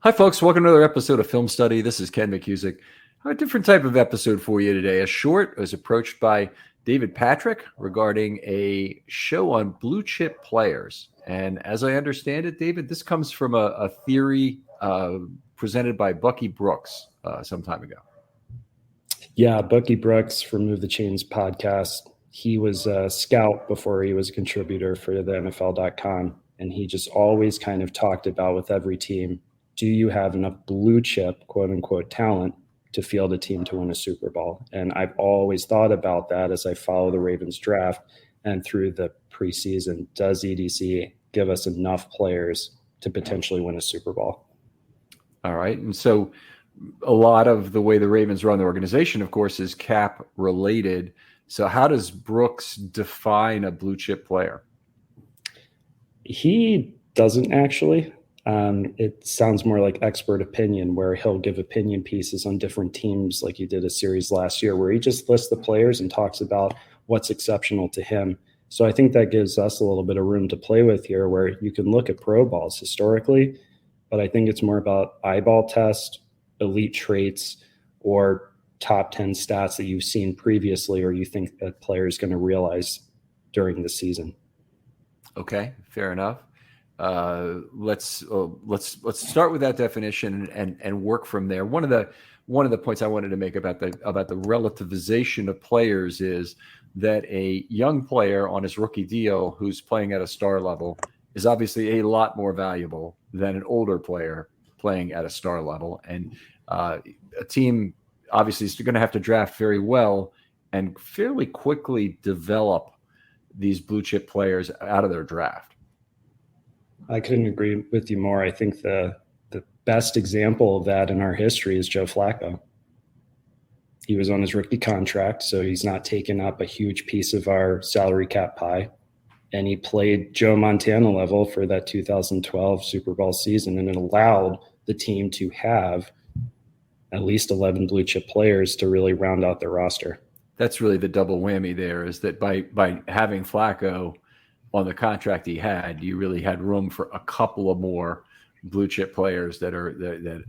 Hi, folks. Welcome to another episode of Film Study. This is Ken McCusick. A different type of episode for you today. A short was approached by David Patrick regarding a show on blue chip players. And as I understand it, David, this comes from a theory presented by Bucky Brooks some time ago. Yeah, Bucky Brooks from Move the Chains podcast. He was a scout before he was a contributor for the NFL.com. And he just always kind of talked about with every team, do you have enough blue chip, quote unquote, talent to field a team to win a Super Bowl? And I've always thought about that as I follow the Ravens draft and through the preseason. Does EDC give us enough players to potentially win a Super Bowl? All right. And so a lot of the way the Ravens run the organization, of course, is cap related. So how does Brooks define a blue chip player? He doesn't actually. It sounds more like expert opinion, where he'll give opinion pieces on different teams, like he did a series last year, where he just lists the players and talks about what's exceptional to him. So I think that gives us a little bit of room to play with here, where you can look at pro balls historically, but I think it's more about eyeball test, elite traits, or top 10 stats that you've seen previously, or you think that player is going to realize during the season. Okay, fair enough. Let's start with that definition and work from there. One of the points I wanted to make about the relativization of players is that a young player on his rookie deal who's playing at a star level is obviously a lot more valuable than an older player playing at a star level. And a team obviously is going to have to draft very well and fairly quickly develop these blue chip players out of their draft. I couldn't agree with you more. I think the best example of that in our history is Joe Flacco. He was on his rookie contract, so he's not taking up a huge piece of our salary cap pie. And he played Joe Montana level for that 2012 Super Bowl season, and it allowed the team to have at least 11 blue chip players to really round out their roster. That's really the double whammy there, is that by having Flacco on the contract he had, you really had room for a couple of more blue chip players that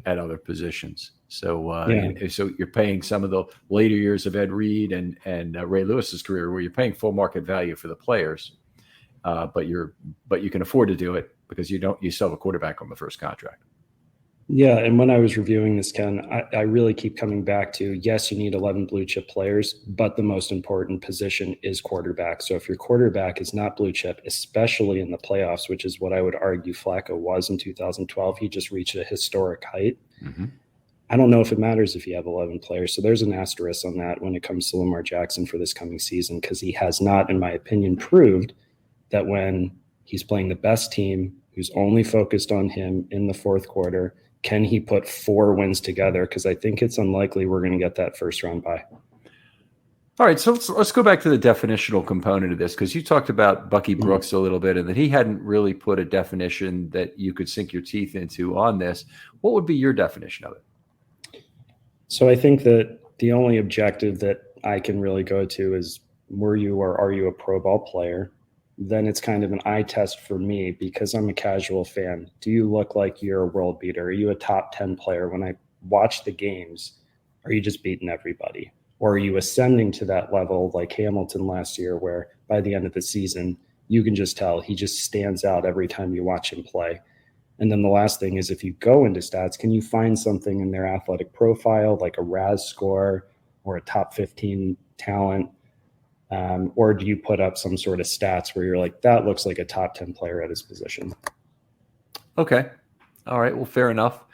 at other positions. So so you're paying some of the later years of Ed Reed and Ray Lewis's career, where you're paying full market value for the players, but you can afford to do it because you still have a quarterback on the first contract. Yeah, and when I was reviewing this, Ken, I really keep coming back to, yes, you need 11 blue chip players, but the most important position is quarterback. So if your quarterback is not blue chip, especially in the playoffs, which is what I would argue Flacco was in 2012, he just reached a historic height. Mm-hmm. I don't know if it matters if you have 11 players. So there's an asterisk on that when it comes to Lamar Jackson for this coming season, because he has not, in my opinion, proved that when he's playing the best team, who's only focused on him in the fourth quarter, can he put 4 wins together? Because I think it's unlikely we're going to get that first round bye. All right, so let's go back to the definitional component of this, because you talked about Bucky Brooks a little bit, and that he hadn't really put a definition that you could sink your teeth into on this. What would be your definition of it? So I think that the only objective that I can really go to is, were you or are you a pro ball player? Then it's kind of an eye test for me, because I'm a casual fan. Do you look like you're a world beater? Are you a top 10 player? When I watch the games, are you just beating everybody? Or are you ascending to that level like Hamilton last year, where by the end of the season, you can just tell he just stands out every time you watch him play? And then the last thing is, if you go into stats, can you find something in their athletic profile, like a RAS score or a top 15 talent? Or do you put up some sort of stats where you're like, that looks like a top 10 player at his position? Okay. All right. Well, fair enough.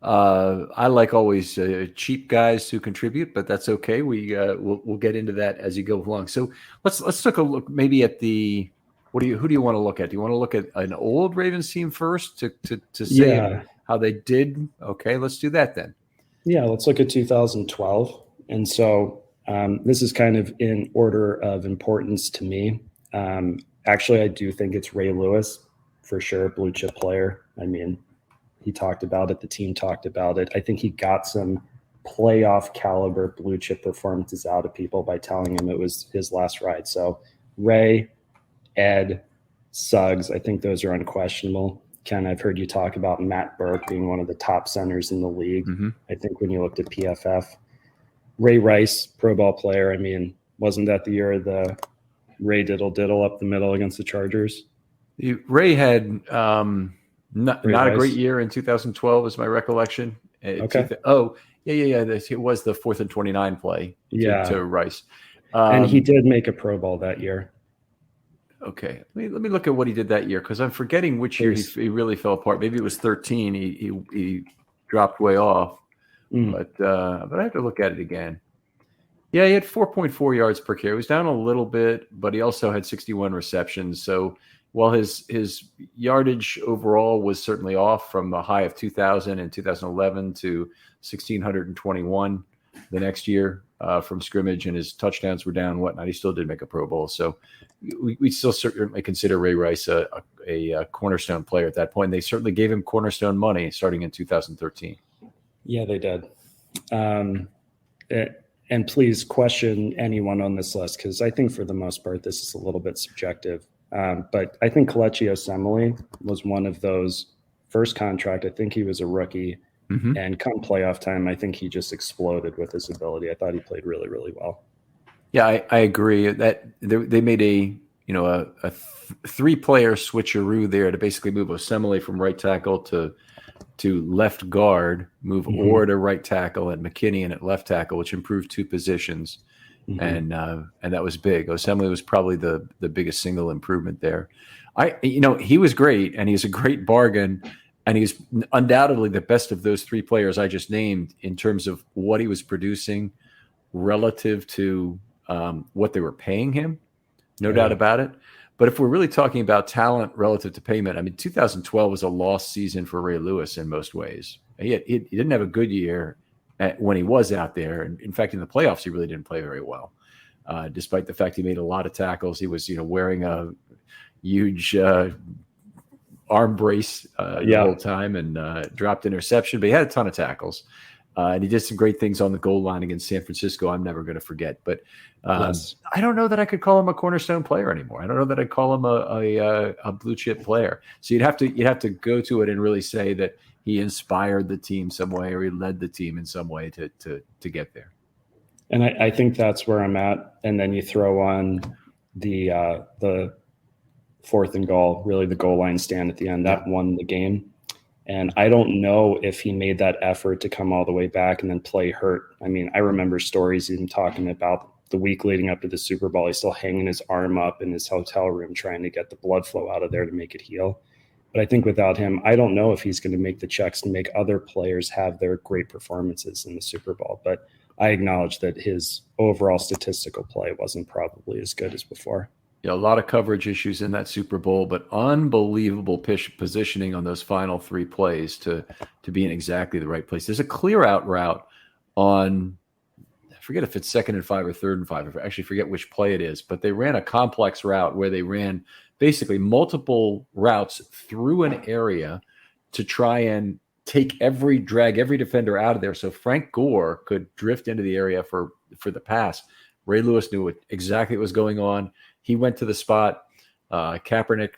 I like always cheap guys who contribute, but that's okay. We'll get into that as you go along. So let's take a look maybe at who do you want to look at? Do you want to look at an old Ravens team first to say how they did? Okay, let's do that then. Yeah, let's look at 2012. And so this is kind of in order of importance to me. Actually, I do think it's Ray Lewis, for sure, blue chip player. I mean, he talked about it. The team talked about it. I think he got some playoff caliber blue chip performances out of people by telling him it was his last ride. So Ray, Ed, Suggs, I think those are unquestionable. Ken, I've heard you talk about Matt Burke being one of the top centers in the league. Mm-hmm. I think when you looked at PFF, Ray Rice, Pro Bowl player. I mean, wasn't that the year the Ray diddle up the middle against the Chargers? Ray had not a great Rice? year in 2012, is my recollection. Okay. Yeah. It was the 4th and 29 play to Rice. And he did make a Pro Bowl that year. Okay, let me look at what he did that year, because I'm forgetting which year he really fell apart. Maybe it was 13. He dropped way off, but I have to look at it again. Yeah, he had 4.4 yards per carry. He was down a little bit, but he also had 61 receptions. So while his yardage overall was certainly off from the high of 2000 and 2011 to 1,621 the next year from scrimmage, and his touchdowns were down, whatnot, he still did make a Pro Bowl. So we still certainly consider Ray Rice a cornerstone player at that point. They certainly gave him cornerstone money starting in 2013. Yeah, they did. And please question anyone on this list, because I think for the most part, this is a little bit subjective. But I think Kelechi Osemele was one of those first contract. I think he was a rookie. Mm-hmm. And come playoff time, I think he just exploded with his ability. I thought he played really, really well. Yeah, I agree that they made a 3-player switcheroo there to basically move Osemele from right tackle to left guard, move Orr to right tackle, and McKinney in at left tackle, which improved 2 positions, and that was big. Osemele was probably the biggest single improvement there. He was great, and he's a great bargain. And he's undoubtedly the best of those 3 players I just named in terms of what he was producing relative to what they were paying him. No doubt about it. But if we're really talking about talent relative to payment, I mean, 2012 was a lost season for Ray Lewis in most ways. He didn't have a good year when he was out there. And in fact, in the playoffs, he really didn't play very well, despite the fact he made a lot of tackles. He was, wearing a huge arm brace the whole time and dropped interception, but he had a ton of tackles. And he did some great things on the goal line against San Francisco I'm never going to forget. But I don't know that I could call him a cornerstone player anymore. I don't know that I'd call him a blue chip player. So you'd have to go to it and really say that he inspired the team some way, or he led the team in some way to get there. And I think that's where I'm at. And then you throw on the 4th and goal, really the goal line stand at the end, that won the game. And I don't know if he made that effort to come all the way back and then play hurt. I mean, I remember stories even talking about the week leading up to the Super Bowl. He's still hanging his arm up in his hotel room trying to get the blood flow out of there to make it heal. But I think without him, I don't know if he's going to make the checks to make other players have their great performances in the Super Bowl. But I acknowledge that his overall statistical play wasn't probably as good as before. Yeah, a lot of coverage issues in that Super Bowl, but unbelievable positioning on those final 3 plays to be in exactly the right place. There's a clear out route on, I forget if it's 2nd and 5 or 3rd and 5. I actually forget which play it is, but they ran a complex route where they ran basically multiple routes through an area to try and drag every defender out of there. So Frank Gore could drift into the area for the pass. Ray Lewis knew exactly what was going on. He went to the spot. Kaepernick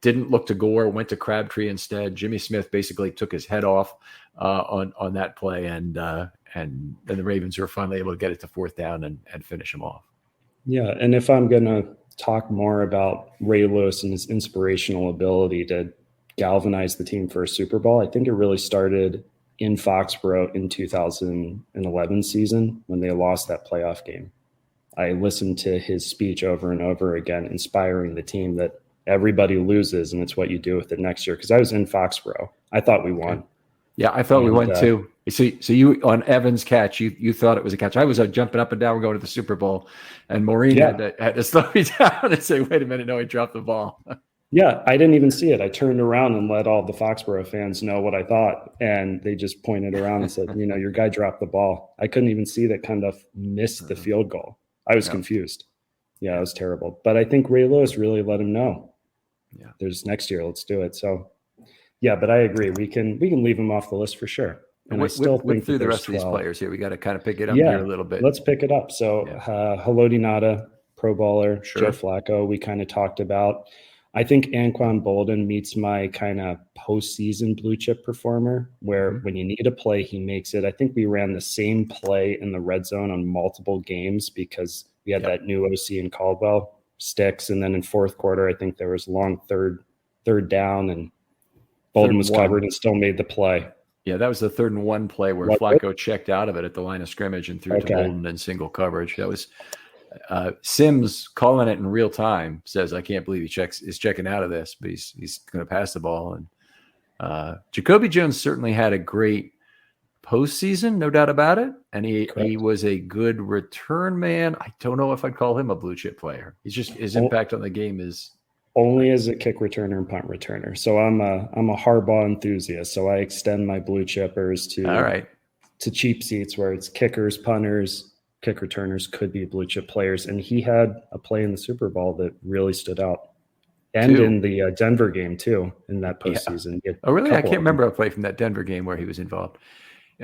didn't look to Gore, went to Crabtree instead. Jimmy Smith basically took his head off on that play, and then the Ravens were finally able to get it to 4th down and finish him off. Yeah, and if I'm going to talk more about Ray Lewis and his inspirational ability to galvanize the team for a Super Bowl, I think it really started in Foxborough in 2011 season when they lost that playoff game. I listened to his speech over and over again, inspiring the team that everybody loses, and it's what you do with it next year. Because I was in Foxborough. I thought we won. Yeah, I thought we won too. So you on Evans' catch, you thought it was a catch. I was jumping up and down. We're going to the Super Bowl, and Maureen had to slow me down and say, "Wait a minute, no, he dropped the ball." Yeah, I didn't even see it. I turned around and let all the Foxborough fans know what I thought, and they just pointed around and said, your guy dropped the ball. I couldn't even see that kind of missed the field goal. I was confused. Yeah, it was terrible. But I think Ray Lewis really let him know. Yeah, there's next year. Let's do it. So, yeah, but I agree. We can leave him off the list for sure. And I still think through the rest 12. Of these players here. We got to kind of pick it up here a little bit. Let's pick it up. So, Haloti Ngata, Pro Bowler, Joe Flacco, we kind of talked about. I think Anquan Bolden meets my kind of postseason blue chip performer, where when you need a play, he makes it. I think we ran the same play in the red zone on multiple games because we had that new OC in Caldwell, Sticks, and then in fourth quarter, I think there was long third down, and Bolden was covered and still made the play. Yeah, that was the 3rd and 1 play where Flacco checked out of it at the line of scrimmage and threw to Bolden in single coverage. That was Sims calling it in real time. Says, "I can't believe he's checking out of this, but he's going to pass the ball." And Jacoby Jones certainly had a great postseason, no doubt about it. And he was a good return man. I don't know if I'd call him a blue chip player. He's just his impact on the game is. Only as a kick returner and punt returner. So I'm a Harbaugh enthusiast. So I extend my blue chippers to cheap seats where it's kickers, punters, kick returners could be blue chip players. And he had a play in the Super Bowl that really stood out. And in the Denver game too, in that postseason. Yeah. Oh, really? I can't remember a play from that Denver game where he was involved.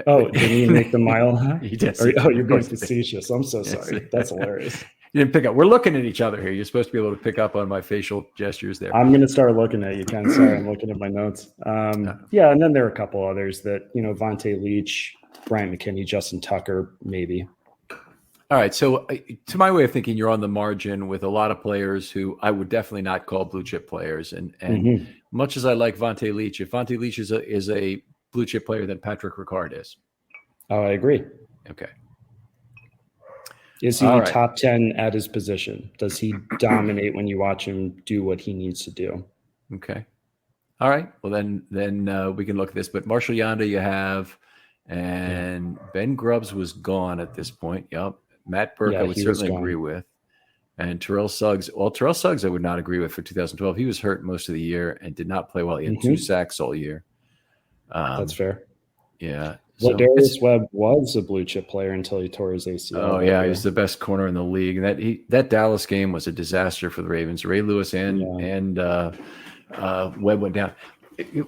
Oh, did he make the mile high? He did. You're being facetious. I'm so sorry. That's hilarious. You didn't pick up. We're looking at each other here. You're supposed to be able to pick up on my facial gestures there. I'm going to start looking at you, Ken. Sorry, I'm looking at my notes. Yeah, and then there are a couple others that, Vontae Leach, Bryant McKinney, Justin Tucker, maybe. All right. So to my way of thinking, you're on the margin with a lot of players who I would definitely not call blue chip players. And much as I like Vontae Leach, if Vontae Leach is a blue chip player, then Patrick Ricard is. Oh, I agree. Okay. Is he top 10 at his position? Does he dominate when you watch him do what he needs to do? Okay. All right. Well, then we can look at this. But Marshall Yanda you have, and Ben Grubbs was gone at this point. Yep. Matt Burke I would certainly agree with. And Terrell Suggs. Well, Terrell Suggs I would not agree with for 2012. He was hurt most of the year and did not play well. He had 2 sacks all year. That's fair. Yeah. Well, Darius Webb was a blue chip player until he tore his ACL. Oh yeah, he was the best corner in the league. And that Dallas game was a disaster for the Ravens. Ray Lewis and Webb went down.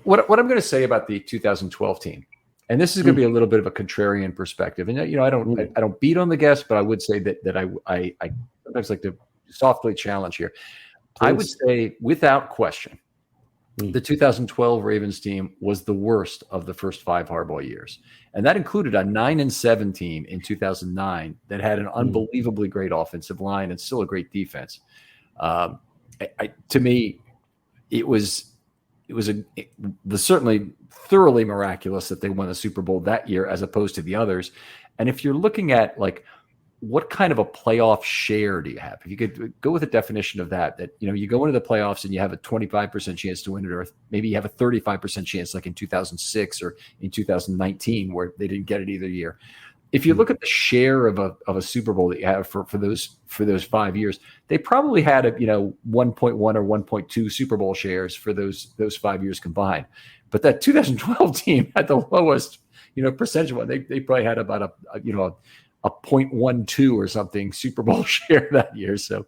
What I'm going to say about the 2012 team, and this is going to be a little bit of a contrarian perspective. And I don't beat on the guests, but I would say that I sometimes like to softly challenge here. Please. I would say without question, the 2012 Ravens team was the worst of the first 5 Harbaugh years. And that included a 9-7 team in 2009 that had an unbelievably great offensive line and still a great defense. To me, it was certainly thoroughly miraculous that they won the Super Bowl that year as opposed to the others. And if you're looking at what kind of a playoff share do you have? If you could go with a definition of that you go into the playoffs and you have a 25% chance to win it, or maybe you have a 35% chance like in 2006 or in 2019 where they didn't get it either year. If you look at the share of a Super Bowl that you have for those 5 years, they probably had 1.1 or 1.2 Super Bowl shares for those 5 years combined. But that 2012 team had the lowest, percentage one. They probably had about a 0.12 or something Super Bowl share that year. So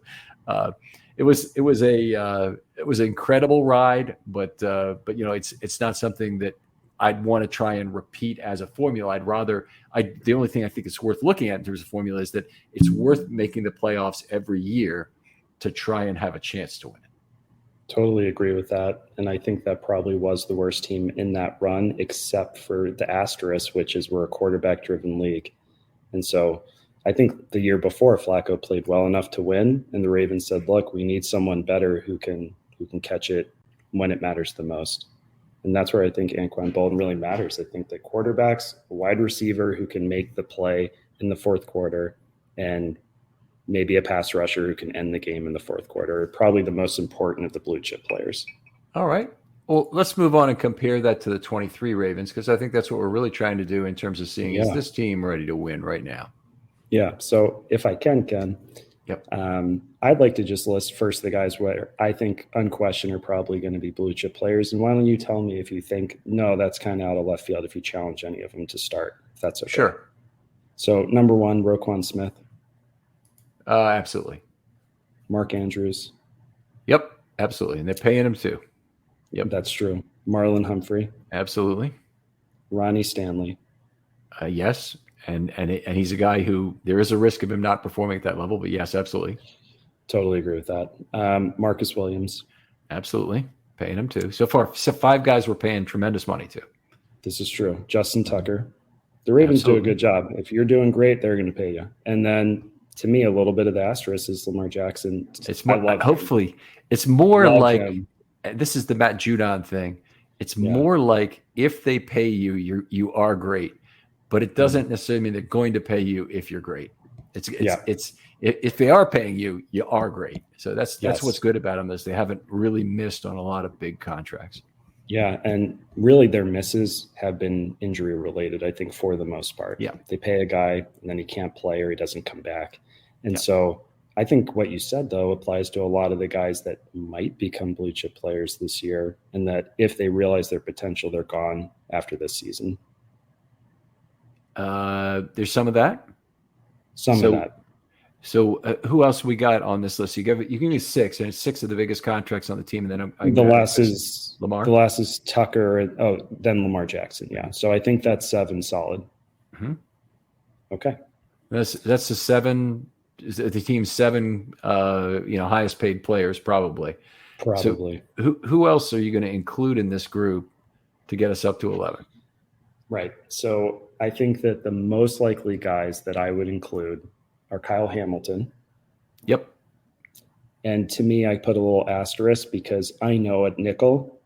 it was an incredible ride, but it's not something that I'd want to try and repeat as a formula. The only thing I think it's worth looking at in terms of formula is that it's worth making the playoffs every year to try and have a chance to win it. Totally agree with that. And I think that probably was the worst team in that run, except for the asterisk, which is we're a quarterback driven league. And so I think the year before Flacco played well enough to win, and the Ravens said, look, we need someone better who can catch it when it matters the most. And that's where I think Anquan Bolden really matters. I think that quarterbacks, a wide receiver who can make the play in the fourth quarter, and maybe a pass rusher who can end the game in the fourth quarter are probably the most important of the blue chip players. All right. Well, let's move on and compare that to the 23 Ravens, because I think that's what we're really trying to do in terms of seeing is this team ready to win right now? Yeah. So if I can, Ken, I'd like to just list first the guys where I think unquestioned are probably going to be blue chip players. And why don't you tell me if you think, no, that's kind of out of left field if you challenge any of them to start, if that's okay. Sure. So number 1, Roquan Smith. Absolutely. Mark Andrews. Yep, absolutely. And they're paying him too. Yep. That's true. Marlon Humphrey. Absolutely. Ronnie Stanley. Yes. And he's a guy who there is a risk of him not performing at that level, but yes, absolutely. Totally agree with that. Marcus Williams. Absolutely. Paying them too. So far, 5 guys we're paying tremendous money to. This is true. Justin Tucker. The Ravens do a good job. If you're doing great, they're going to pay you. And then to me, a little bit of the asterisk is Lamar Jackson. It's more, hopefully, it's more like him. This is the Matt Judon thing. It's more like if they pay you, you are great, but it doesn't necessarily mean they're going to pay you if you're great. It's if they are paying you, you are great. So that's what's good about them is they haven't really missed on a lot of big contracts. Yeah, and really their misses have been injury related, I think, for the most part. Yeah. They pay a guy and then he can't play or he doesn't come back. And so I think what you said, though, applies to a lot of the guys that might become blue chip players this year, and that if they realize their potential, they're gone after this season. There's some of that. Some of that. So who else we got on this list? You can use 6, and it's 6 of the biggest contracts on the team. And then the last is Lamar. The last is Tucker. Then Lamar Jackson. Yeah. So I think that's 7 solid. Mm-hmm. Okay. That's the 7. The team's 7 highest paid players probably. So who else are you going to include in this group to get us up to 11? Right. So I think that the most likely guys that I would include are Kyle Hamilton. Yep. And to me, I put a little asterisk because I know at nickel,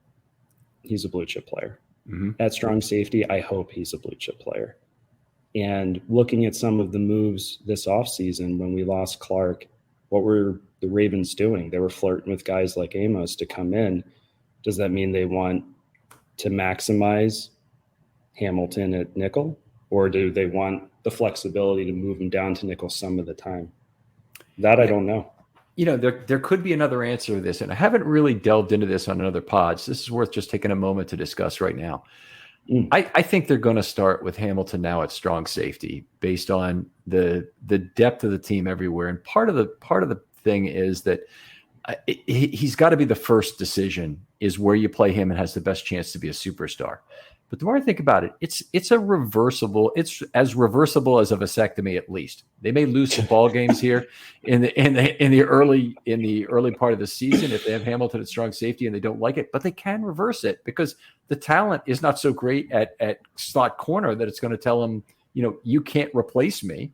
he's a blue chip player. Mm-hmm. At strong safety, I hope he's a blue chip player. And looking at some of the moves this offseason when we lost Clark, what were the Ravens doing? They were flirting with guys like Amos to come in. Does that mean they want to maximize Hamilton at nickel? Or do they want the flexibility to move him down to nickel some of the time? That I don't know. There could be another answer to this, and I haven't really delved into this on another pod. So this is worth just taking a moment to discuss right now. I think they're going to start with Hamilton now at strong safety based on the depth of the team everywhere. And part of the thing is that he's got to be the first decision is where you play him and has the best chance to be a superstar. But the more I think about it, it's as reversible as a vasectomy at least. They may lose some ball games here in the early part of the season if they have Hamilton at strong safety and they don't like it, but they can reverse it because the talent is not so great at slot corner that it's going to tell them, you can't replace me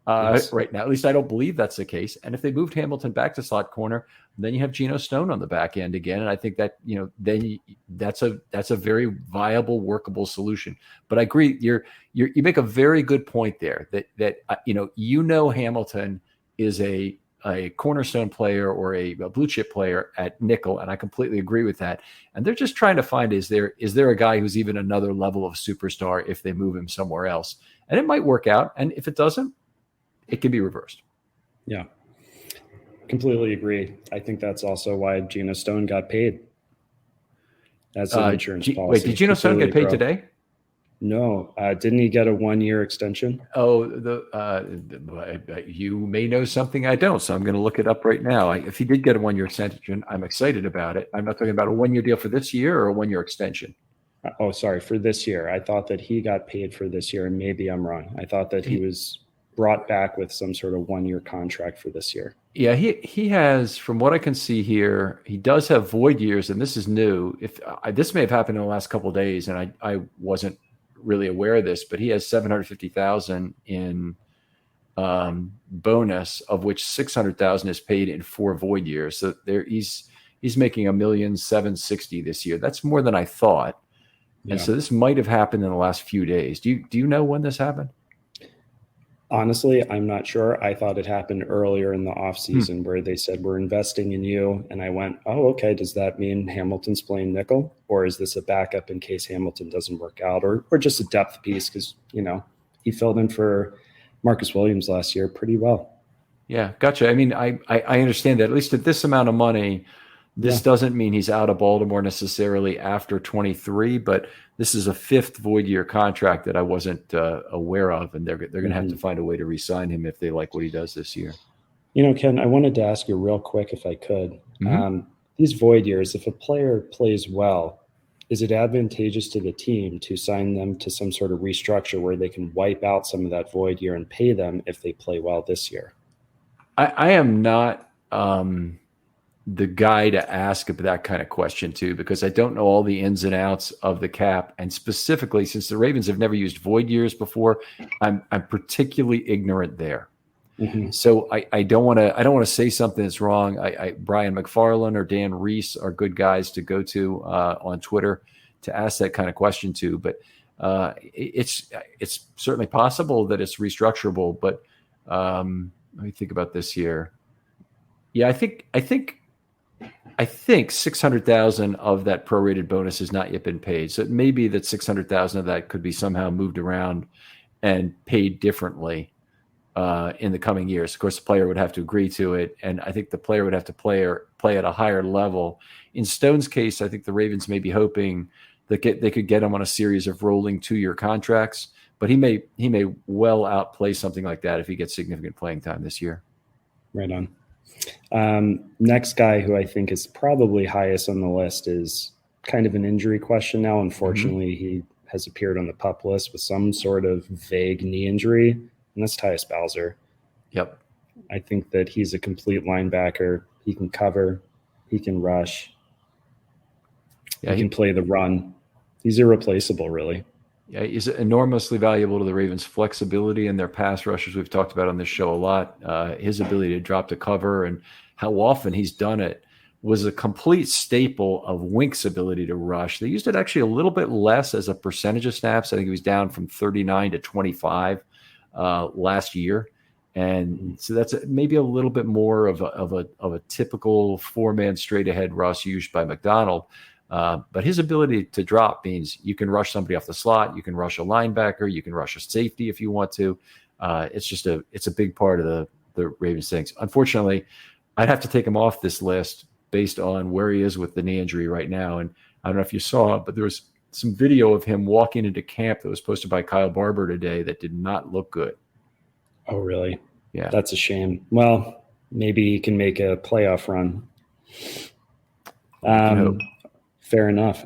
right now. At least I don't believe that's the case. And if they moved Hamilton back to slot corner, then you have Geno Stone on the back end again. And I think that, then that's a very viable, workable solution. But I agree. You make a very good point there that Hamilton is a cornerstone player or a blue chip player at nickel. And I completely agree with that. And they're just trying to find, is there a guy who's even another level of superstar if they move him somewhere else? And it might work out. And if it doesn't, it can be reversed. Yeah. Completely agree. I think that's also why Geno Stone got paid as an insurance policy. Wait, did Geno Stone get paid today? No. Didn't he get a 1-year extension? Oh, you may know something I don't, so I'm going to look it up right now. If he did get a 1-year extension, I'm excited about it. I'm not talking about a 1-year deal for this year or a 1-year extension. Oh, sorry, for this year. I thought that he got paid for this year, and maybe I'm wrong. I thought that he was brought back with some sort of 1-year contract for this year. Yeah, he has, from what I can see here, he does have void years, and this is new. This may have happened in the last couple of days, and I wasn't really aware of this, but he has $750,000 in bonus, of which $600,000 is paid in 4 void years. So he's making $1,760,000 this year. That's more than I thought, and so this might have happened in the last few days. Do you know when this happened? Honestly, I'm not sure. I thought it happened earlier in the offseason where they said, we're investing in you. And I went, oh, okay. Does that mean Hamilton's playing nickel? Or is this a backup in case Hamilton doesn't work out? Or just a depth piece? Because, he filled in for Marcus Williams last year pretty well. Yeah, gotcha. I mean, I understand that. At least at this amount of money, this doesn't mean he's out of Baltimore necessarily after 23, but this is a 5th void year contract that I wasn't aware of, and they're going to have to find a way to re-sign him if they like what he does this year. Ken, I wanted to ask you real quick if I could. These void years, if a player plays well, is it advantageous to the team to sign them to some sort of restructure where they can wipe out some of that void year and pay them if they play well this year? I am not the guy to ask that kind of question to, because I don't know all the ins and outs of the cap, and specifically since the Ravens have never used void years before, I'm particularly ignorant there. Mm-hmm. So I don't want to say something that's wrong. Brian McFarland or Dan Reese are good guys to go to on Twitter to ask that kind of question to. But it's certainly possible that it's restructurable. But let me think about this here. Yeah, I think 600,000 of that prorated bonus has not yet been paid. So it may be that 600,000 of that could be somehow moved around and paid differently in the coming years. Of course, the player would have to agree to it, and I think the player would have to play at a higher level. In Stone's case, I think the Ravens may be hoping that they could get him on a series of rolling 2-year contracts, but he may well outplay something like that if he gets significant playing time this year. Right on. Next guy who I think is probably highest on the list is kind of an injury question now. Unfortunately, he has appeared on the PUP list with some sort of vague knee injury, and that's Tyus Bowser. Yep. I think that he's a complete linebacker. He can cover. He can rush. Yeah, he can play the run. He's irreplaceable, really. Yeah, he's enormously valuable to the Ravens' flexibility and their pass rushers. We've talked about on this show a lot. His ability to drop to cover and how often he's done it was a complete staple of Wink's ability to rush. They used it actually a little bit less as a percentage of snaps. I think he was down from 39 to 25 last year. And so that's maybe a little bit more of a typical 4-man straight ahead rush used by McDonald. But his ability to drop means you can rush somebody off the slot, you can rush a linebacker, you can rush a safety if you want to. It's a big part of the Ravens things. Unfortunately, I'd have to take him off this list based on where he is with the knee injury right now. And I don't know if you saw it, but there was some video of him walking into camp that was posted by Kyle Barber today that did not look good. Oh, really? Yeah. That's a shame. Well, maybe he can make a playoff run. Fair enough.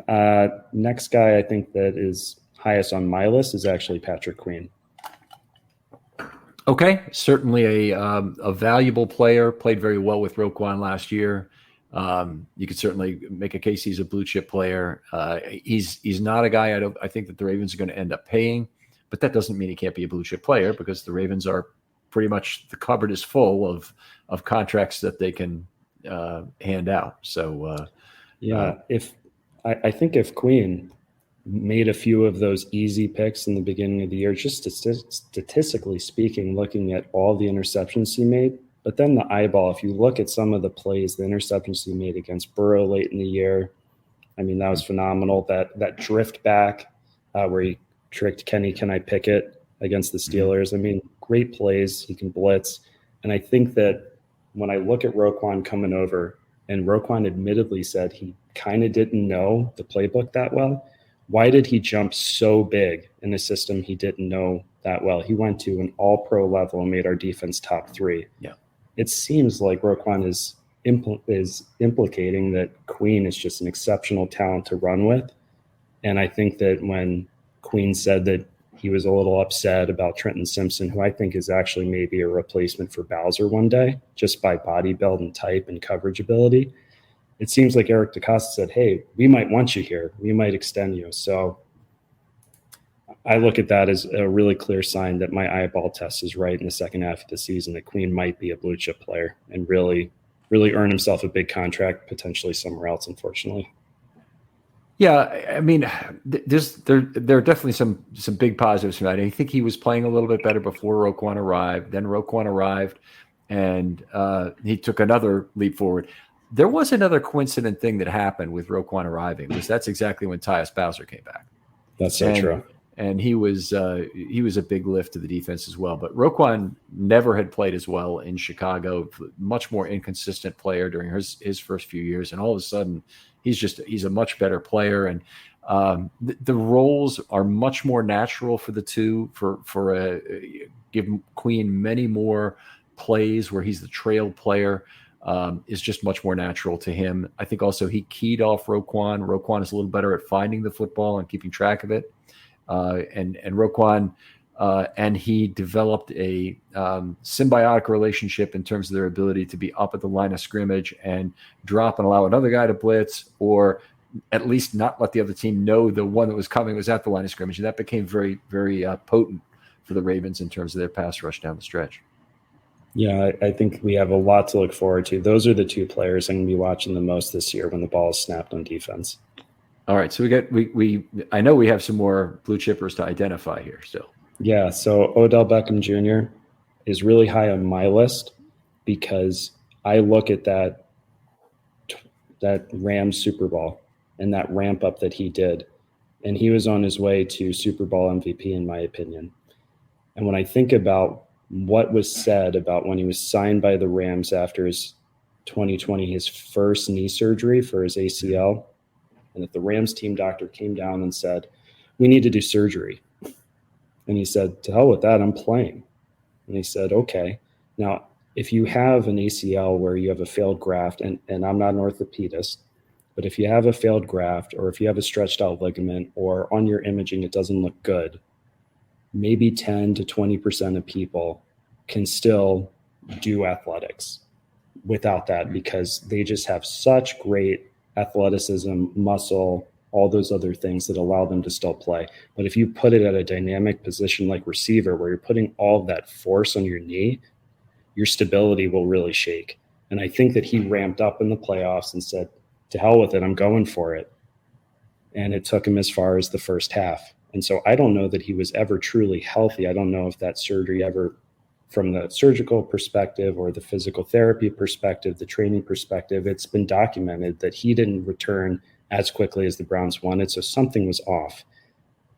Next guy I think that is highest on my list is actually Patrick Queen. Okay, certainly a valuable player. Played very well with Roquan last year. You could certainly make a case he's a blue chip player. He's not a guy I think that the Ravens are going to end up paying, but that doesn't mean he can't be a blue chip player because the Ravens are pretty much, the cupboard is full of contracts that they can hand out. So I think if Queen made a few of those easy picks in the beginning of the year, just statistically speaking, looking at all the interceptions he made, but then the eyeball, if you look at some of the plays, the interceptions he made against Burrow late in the year, I mean, that was phenomenal. That drift back where he tricked Kenny Pickett against the Steelers. I mean, great plays. He can blitz. And I think that when I look at Roquan coming over, and Roquan admittedly said he kind of didn't know the playbook that well, why did he jump so big in a system he didn't know that well? He went to an all-pro level and made our defense top 3. Yeah. It seems like Roquan is implicating that Queen is just an exceptional talent to run with. And I think that when Queen said that he was a little upset about Trenton Simpson, who I think is actually maybe a replacement for Bowser one day, just by body build and type and coverage ability, it seems like Eric DeCosta said, hey, we might want you here. We might extend you. So I look at that as a really clear sign that my eyeball test is right in the second half of the season, that Queen might be a blue chip player and really, really earn himself a big contract, potentially somewhere else, unfortunately. Yeah, I mean, there are definitely some big positives from that. I think he was playing a little bit better before Roquan arrived. Then Roquan arrived, and he took another leap forward. There was another coincident thing that happened with Roquan arriving, because that's exactly when Tyus Bowser came back. That's so true. And he was a big lift to the defense as well. But Roquan never had played as well in Chicago, much more inconsistent player during his first few years. And all of a sudden, he's a much better player. And the roles are much more natural for the two, give Queen many more plays where he's the trail player. Is just much more natural to him. I think also he keyed off Roquan. Roquan is a little better at finding the football and keeping track of it. And Roquan and he developed a symbiotic relationship in terms of their ability to be up at the line of scrimmage and drop and allow another guy to blitz, or at least not let the other team know the one that was coming was at the line of scrimmage. And that became very, very potent for the Ravens in terms of their pass rush down the stretch. Yeah, I think we have a lot to look forward to. Those are the two players I'm going to be watching the most this year when the ball is snapped on defense. All right, so I know we have some more blue chippers to identify here still. Yeah, so Odell Beckham Jr. is really high on my list because I look at that Rams Super Bowl and that ramp up that he did, and he was on his way to Super Bowl MVP in my opinion. And when I think about what was said about when he was signed by the Rams after his 2020, his first knee surgery for his ACL, and that the Rams team doctor came down and said, "We need to do surgery." And he said, "To hell with that, I'm playing." And he said, "Okay." Now, if you have an ACL where you have a failed graft, and I'm not an orthopedist, but if you have a failed graft or if you have a stretched out ligament or on your imaging it doesn't look good, maybe 10 to 20% of people can still do athletics without that because they just have such great athleticism, muscle, all those other things that allow them to still play. But if you put it at a dynamic position like receiver, where you're putting all of that force on your knee, your stability will really shake. And I think that he ramped up in the playoffs and said, "To hell with it, I'm going for it." And it took him as far as the first half. And so I don't know that he was ever truly healthy. I don't know if that surgery ever, from the surgical perspective or the physical therapy perspective, the training perspective, it's been documented that he didn't return as quickly as the Browns wanted. So something was off.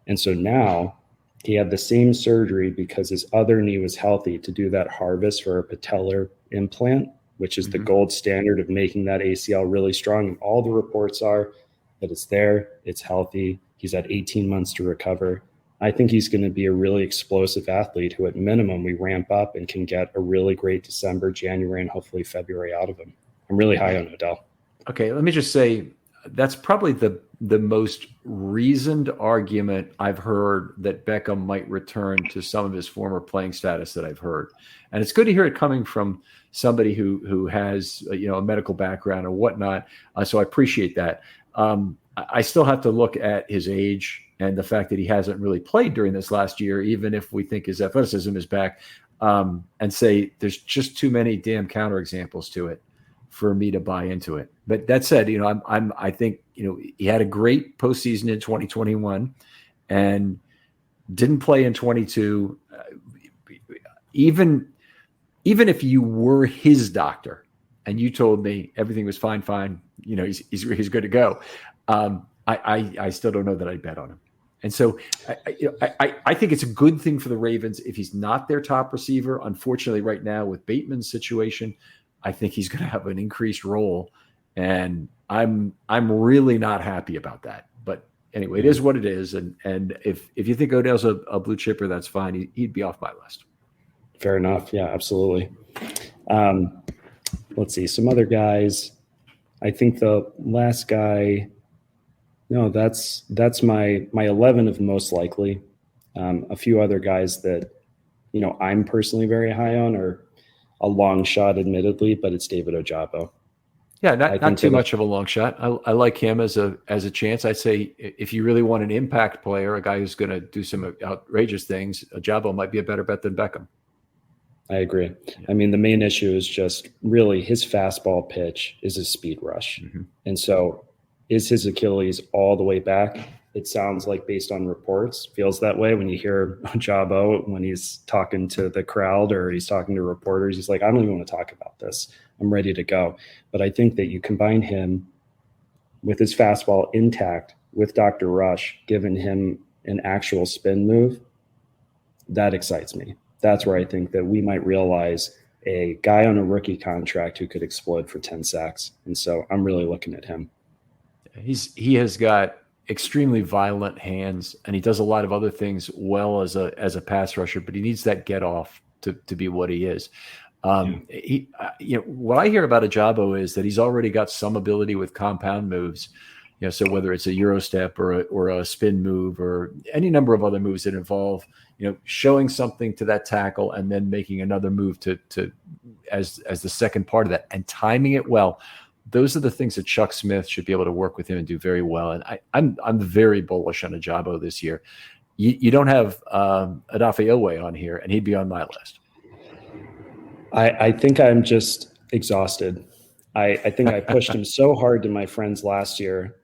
And so now he had the same surgery because his other knee was healthy to do that harvest for a patellar implant, which is the gold standard of making that ACL really strong. And all the reports are that it's there, it's healthy. He's had 18 months to recover. I think he's going to be a really explosive athlete who at minimum we ramp up and can get a really great December, January, and hopefully February out of him. I'm really high on Odell. Okay, let me just say that's probably the most reasoned argument I've heard that Beckham might return to some of his former playing status that I've heard. And it's good to hear it coming from somebody who has a medical background or whatnot. So I appreciate that. I still have to look at his age and the fact that he hasn't really played during this last year, even if we think his athleticism is back, and say there's just too many damn counterexamples to it for me to buy into it. But that said, I think he had a great postseason in 2021 and didn't play in 22. Even if you were his doctor and you told me everything was fine, he's good to go. I still don't know that I'd bet on him. And so I think it's a good thing for the Ravens if he's not their top receiver. Unfortunately, right now with Bateman's situation, I think he's going to have an increased role, and I'm really not happy about that. But anyway, it is what it is. And if you think Odell's a blue chipper, that's fine. He'd be off my list. Fair enough. Yeah, absolutely. Let's see some other guys. I think the last guy. No, that's my 11 of most likely. A few other guys that I'm personally very high on are a long shot, admittedly, but it's David Ojabo. Yeah, not too much of a long shot. I like him as a chance. I'd say if you really want an impact player, a guy who's going to do some outrageous things, Ojabo might be a better bet than Beckham. I agree. Yeah. I mean, the main issue is just really his fastball pitch is his speed rush. Mm-hmm. And so is his Achilles all the way back? It sounds like, based on reports, feels that way when you hear Ojabo when he's talking to the crowd or he's talking to reporters. He's like, "I don't even want to talk about this. I'm ready to go." But I think that you combine him with his fastball intact with Dr. Rush, giving him an actual spin move, that excites me. That's where I think that we might realize a guy on a rookie contract who could explode for 10 sacks. And so I'm really looking at him. He has got extremely violent hands, and he does a lot of other things well as a pass rusher, but he needs that get off to be what he is. What I hear about Ojabo is that he's already got some ability with compound moves. So whether it's a Euro step or a spin move or any number of other moves that involve showing something to that tackle and then making another move to as the second part of that and timing it well. Those are the things that Chuck Smith should be able to work with him and do very well. And I'm very bullish on Ajabo this year. You don't have Odafe Owe on here, and he'd be on my list. I think I'm just exhausted. I think I pushed him so hard to my friends last year,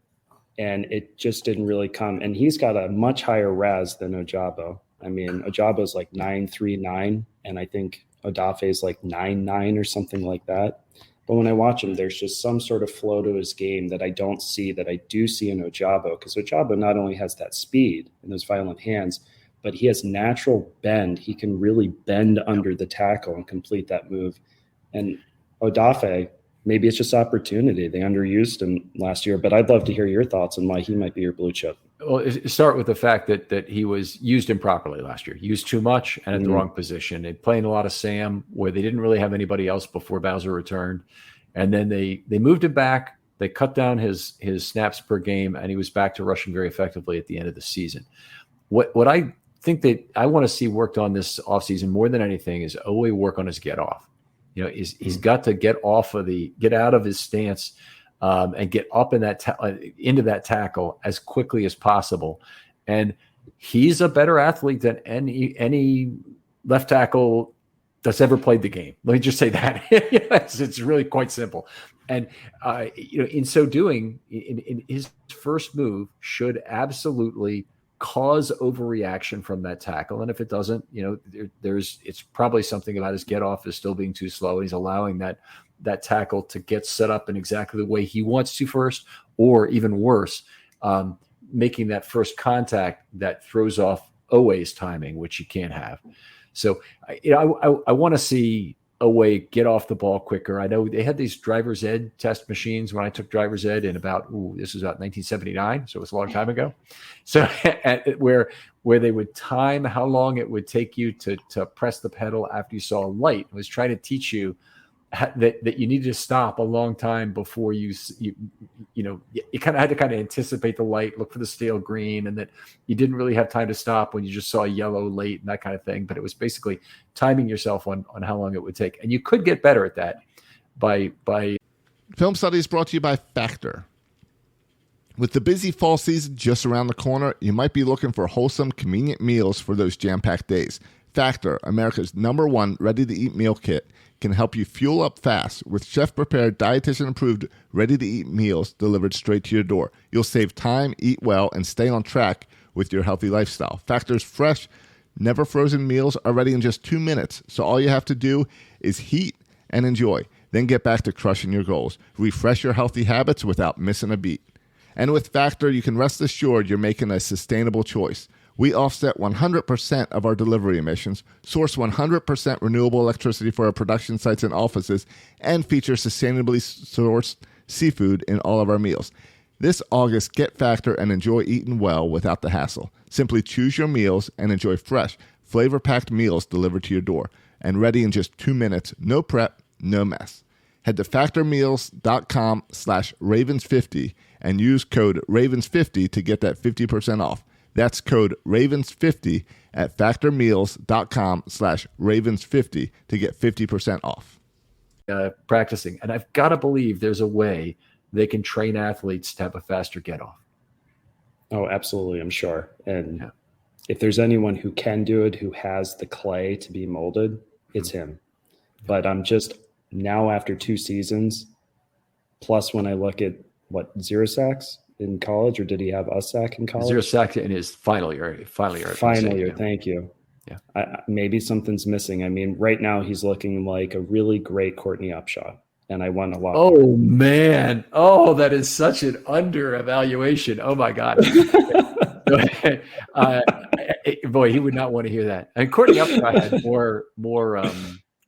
and it just didn't really come. And he's got a much higher RAS than Ojabo. I mean, Ojabo's like 9.39, and I think Odafe's like 9.9 or something like that. But when I watch him, there's just some sort of flow to his game that I don't see that I do see in Ojabo, because Ojabo not only has that speed and those violent hands, but he has natural bend. He can really bend under the tackle and complete that move. And Odafe, maybe it's just opportunity. They underused him last year, but I'd love to hear your thoughts on why he might be your blue chip. Well, start with the fact that he was used improperly last year, used too much and at the wrong position. They played a lot of Sam where they didn't really have anybody else before Bowser returned. And then they moved him back. They cut down his snaps per game, and he was back to rushing very effectively at the end of the season. What I think that I want to see worked on this offseason more than anything is Owe work on his get off. He's got to get out of his stance and get up in into that tackle as quickly as possible. And he's a better athlete than any left tackle that's ever played the game. Let me just say that. It's really quite simple. And in so doing, in his first move should absolutely cause overreaction from that tackle. And if it doesn't, it's probably something about his get off is still being too slow. He's allowing that tackle to get set up in exactly the way he wants to first, or even worse, making that first contact that throws off Owe's timing, which you can't have. So, I want to see Owe get off the ball quicker. I know they had these driver's ed test machines when I took driver's ed in this was about 1979, so it was a long time ago. So where they would time how long it would take you to press the pedal after you saw a light. It was trying to teach you that you needed to stop a long time before you kind of had to anticipate the light, look for the stale green, and that you didn't really have time to stop when you just saw yellow late and that kind of thing. But it was basically timing yourself on how long it would take. And you could get better at that by Film Study is brought to you by Factor. With the busy fall season just around the corner, you might be looking for wholesome, convenient meals for those jam-packed days. Factor, America's #1 ready-to-eat meal kit, can help you fuel up fast with chef-prepared, dietitian-approved, ready-to-eat meals delivered straight to your door. You'll save time, eat well, and stay on track with your healthy lifestyle. Factor's fresh, never frozen meals are ready in just 2 minutes, so all you have to do is heat and enjoy. Then get back to crushing your goals. Refresh your healthy habits without missing a beat. And with Factor, you can rest assured you're making a sustainable choice. We offset 100% of our delivery emissions, source 100% renewable electricity for our production sites and offices, and feature sustainably sourced seafood in all of our meals. This August, get Factor and enjoy eating well without the hassle. Simply choose your meals and enjoy fresh, flavor-packed meals delivered to your door and ready in just 2 minutes. No prep, no mess. Head to factormeals.com/Ravens50 and use code Ravens50 to get that 50% off. That's code Ravens50 at factormeals.com/Ravens50 to get 50% off. Practicing. And I've got to believe there's a way they can train athletes to have a faster get off. Oh, absolutely. I'm sure. And if there's anyone who can do it, who has the clay to be molded, it's him. But I'm just now, after 2 seasons, plus when I look at 0 sacks in college, or did he have a sack in college? 0 sacks in his final year. Final year. Thank you. Yeah. Maybe something's missing. I mean, right now he's looking like a really great Courtney Upshaw, and I want a lot. Oh man! Oh, that is such an under evaluation. Oh my God! Boy, he would not want to hear that. And Courtney Upshaw had more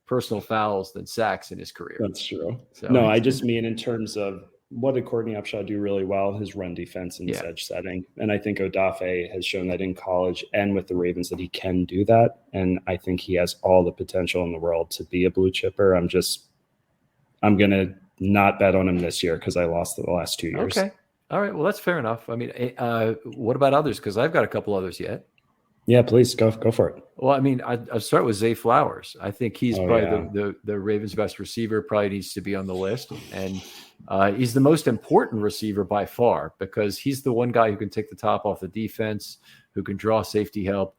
personal fouls than sacks in his career. That's true. So, no, I just mean in terms of what did Courtney Upshaw do really well? His run defense and edge setting. And I think Odafe has shown that in college and with the Ravens that he can do that. And I think he has all the potential in the world to be a blue chipper. I'm going to not bet on him this year because I lost the last 2 years. Okay. All right. Well, that's fair enough. I mean, what about others? Because I've got a couple others yet. Yeah, please go for it. Well, I mean, I'll start with Zay Flowers. I think he's Oh, probably yeah. the Ravens' best receiver, probably needs to be on the list. And he's the most important receiver by far because he's the one guy who can take the top off the defense, who can draw safety help.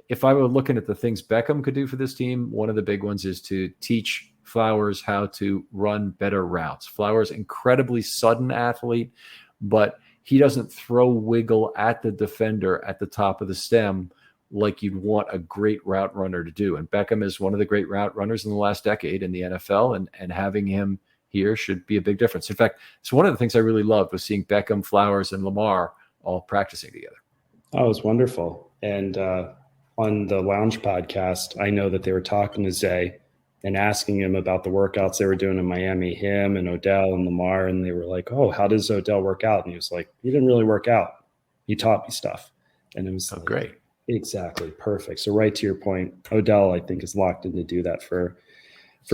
If I were looking at the things Beckham could do for this team, one of the big ones is to teach Flowers how to run better routes. Flowers, incredibly sudden athlete, but he doesn't throw wiggle at the defender at the top of the stem like you'd want a great route runner to do. And Beckham is one of the great route runners in the last decade in the NFL, and having him here should be a big difference. In fact, it's one of the things I really loved was seeing Beckham, Flowers, and Lamar all practicing together. Oh, it's wonderful. And on the Lounge podcast, I know that they were talking to Zay and asking him about the workouts they were doing in Miami, him and Odell and Lamar. And they were like, oh, how does Odell work out? And he was like, he didn't really work out. He taught me stuff. And it was Great. Exactly. Perfect. So right to your point, Odell, I think, is locked in to do that for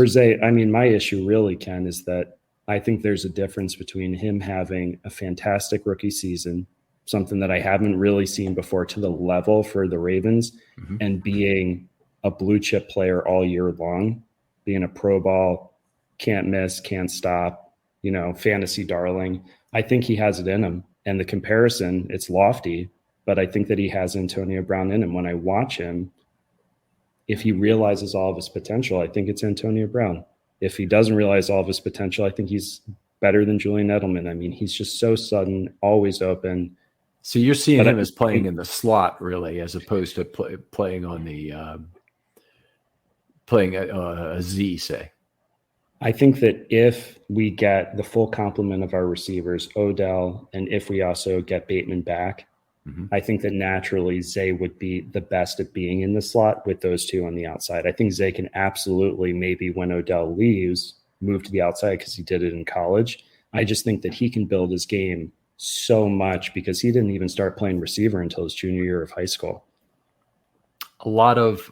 Zay. I mean, my issue really, Ken, is that I think there's a difference between him having a fantastic rookie season, something that I haven't really seen before to the level for the Ravens, and being a blue chip player all year long, being a pro ball, can't miss, can't stop, fantasy darling. I think he has it in him. And the comparison, it's lofty, but I think that he has Antonio Brown in him. When I watch him, if he realizes all of his potential, I think it's Antonio Brown. If he doesn't realize all of his potential, I think he's better than Julian Edelman. I mean, he's just so sudden, always open. So you're seeing him as playing in the slot, really, as opposed to playing on the playing a Z, say. I think that if we get the full complement of our receivers, Odell, and if we also get Bateman back, I think that naturally Zay would be the best at being in the slot with those two on the outside. I think Zay can absolutely, maybe when Odell leaves, move to the outside because he did it in college. I just think that he can build his game so much because he didn't even start playing receiver until his junior year of high school. A lot of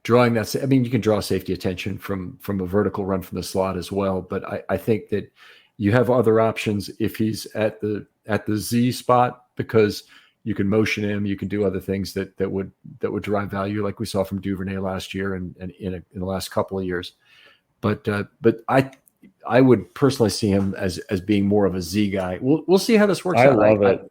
drawing that. I mean, you can draw safety attention from a vertical run from the slot as well. But I think that you have other options if he's at the Z spot, because you can motion him, you can do other things that would derive value, like we saw from Duvernay last year and in the last couple of years. But I would personally see him as being more of a Z guy. We'll see how this works out. I love it.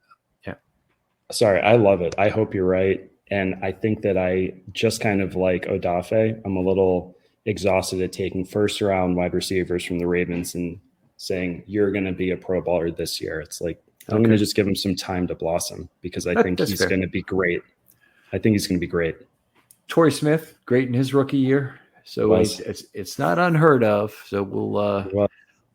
Sorry, I love it. I hope you're right. And I think that I just kind of like Odafe. I'm a little exhausted at taking first round wide receivers from the Ravens and saying, you're going to be a pro baller this year. It's like, I'm going to just give him some time to blossom because I think he's going to be great. I think he's going to be great. Torrey Smith, great in his rookie year. So it's not unheard of. So we'll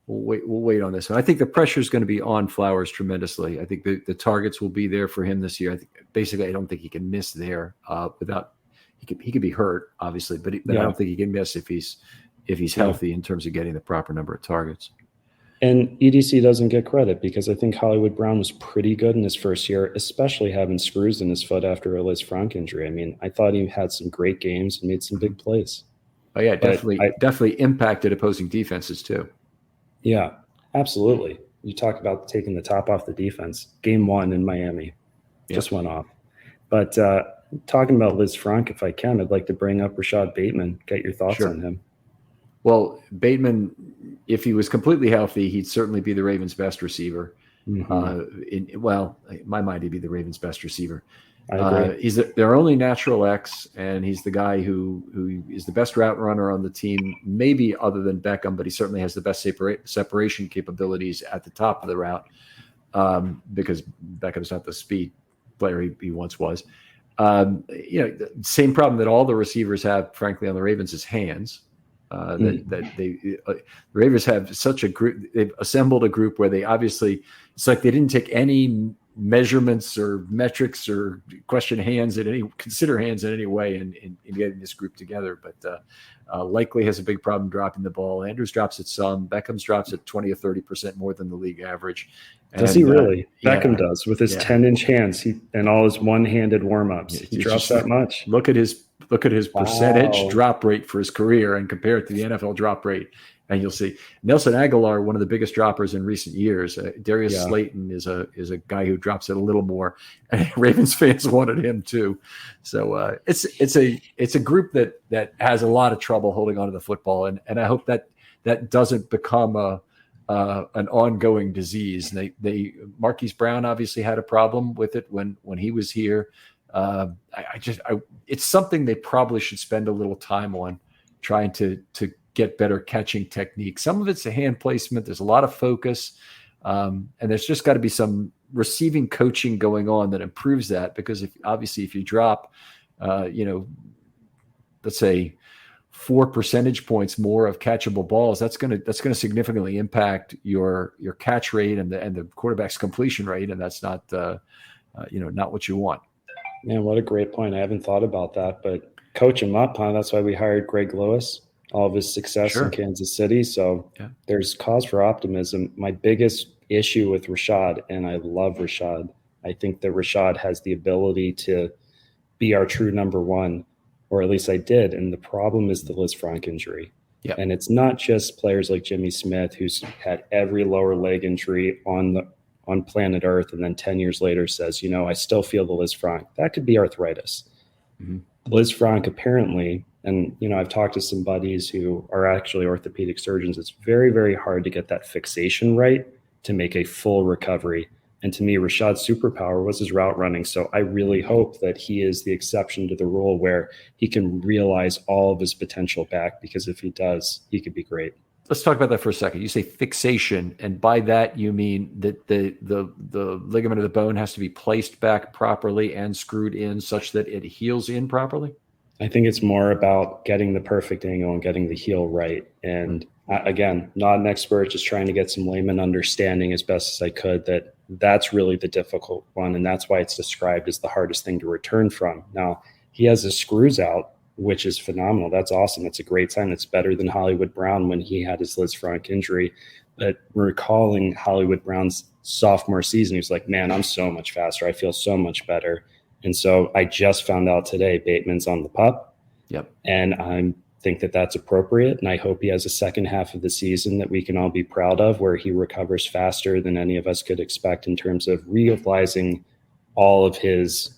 wait on this one. I think the pressure is going to be on Flowers tremendously. I think the targets will be there for him this year. I think basically I don't think he can miss there without he could be hurt obviously, but I don't think he can miss if he's healthy in terms of getting the proper number of targets. And EDC doesn't get credit because I think Hollywood Brown was pretty good in his first year, especially having screws in his foot after a Liz Frank injury. I mean, I thought he had some great games and made some big plays. Oh yeah, definitely impacted opposing defenses too. Yeah, absolutely. You talk about taking the top off the defense. Game 1 in Miami just went off. But talking about Liz Frank, if I can, I'd like to bring up Rashad Bateman. Get your thoughts on him. Well, Bateman, if he was completely healthy, he'd certainly be the Ravens' best receiver. In my mind, he'd be the Ravens' best receiver. I agree. He's their only natural X, and he's the guy who is the best route runner on the team, maybe other than Beckham, but he certainly has the best separation capabilities at the top of the route because Beckham's not the speed player he once was. Same problem that all the receivers have, frankly, on the Ravens is hands. The Ravens have such a group. They've assembled a group where they obviously, it's like they didn't take any measurements or metrics or consider hands in any way in getting this group together. But Likely has a big problem dropping the ball. Andrews drops it some. Beckham's drops it 20 or 30% more than the league average. Does he really? Beckham does with his 10-inch hands and all his one-handed warm-ups. He drops that much. Look at his percentage drop rate for his career and compare it to the NFL drop rate. And you'll see Nelson Aguilar, one of the biggest droppers in recent years. Darius Yeah. Slayton is a guy who drops it a little more. And Ravens fans wanted him too. So it's a group that has a lot of trouble holding on to the football, and I hope that doesn't become an ongoing disease. They Marquise Brown obviously had a problem with it when he was here. It's something they probably should spend a little time on, trying to get better catching technique. Some of it's a hand placement. There's a lot of focus. And there's just got to be some receiving coaching going on that improves that, because if you drop, let's say 4 percentage points more of catchable balls, that's going to significantly impact your catch rate and the quarterback's completion rate. And that's not what you want. Man, what a great point. I haven't thought about that, but coach him up, huh? That's why we hired Greg Lewis, all of his success in Kansas City. So There's cause for optimism. My biggest issue with Rashad, and I love Rashad, I think that Rashad has the ability to be our true number one, or at least I did. And the problem is the Liz Frank injury. Yep. And it's not just players like Jimmy Smith, who's had every lower leg injury on planet Earth, and then 10 years later says, I still feel the Liz Frank. That could be arthritis. Mm-hmm. Liz Frank apparently, and I've talked to some buddies who are actually orthopedic surgeons, it's very, very hard to get that fixation right to make a full recovery. And to me, Rashad's superpower was his route running. So I really hope that he is the exception to the rule where he can realize all of his potential back, because if he does, he could be great. Let's talk about that for a second. You say fixation, and by that you mean that the ligament of the bone has to be placed back properly and screwed in such that it heals in properly? I think it's more about getting the perfect angle and getting the heel right. And again, not an expert, just trying to get some layman understanding as best as I could. That's really the difficult one, and that's why it's described as the hardest thing to return from. Now, he has his screws out, which is phenomenal. That's awesome. That's a great sign. It's better than Hollywood Brown when he had his Liz Frank injury. But recalling Hollywood Brown's sophomore season, he was like, man, I'm so much faster. I feel so much better. And so I just found out today Bateman's on the pup. Yep. And I think that that's appropriate. And I hope he has a second half of the season that we can all be proud of, where he recovers faster than any of us could expect in terms of realizing all of his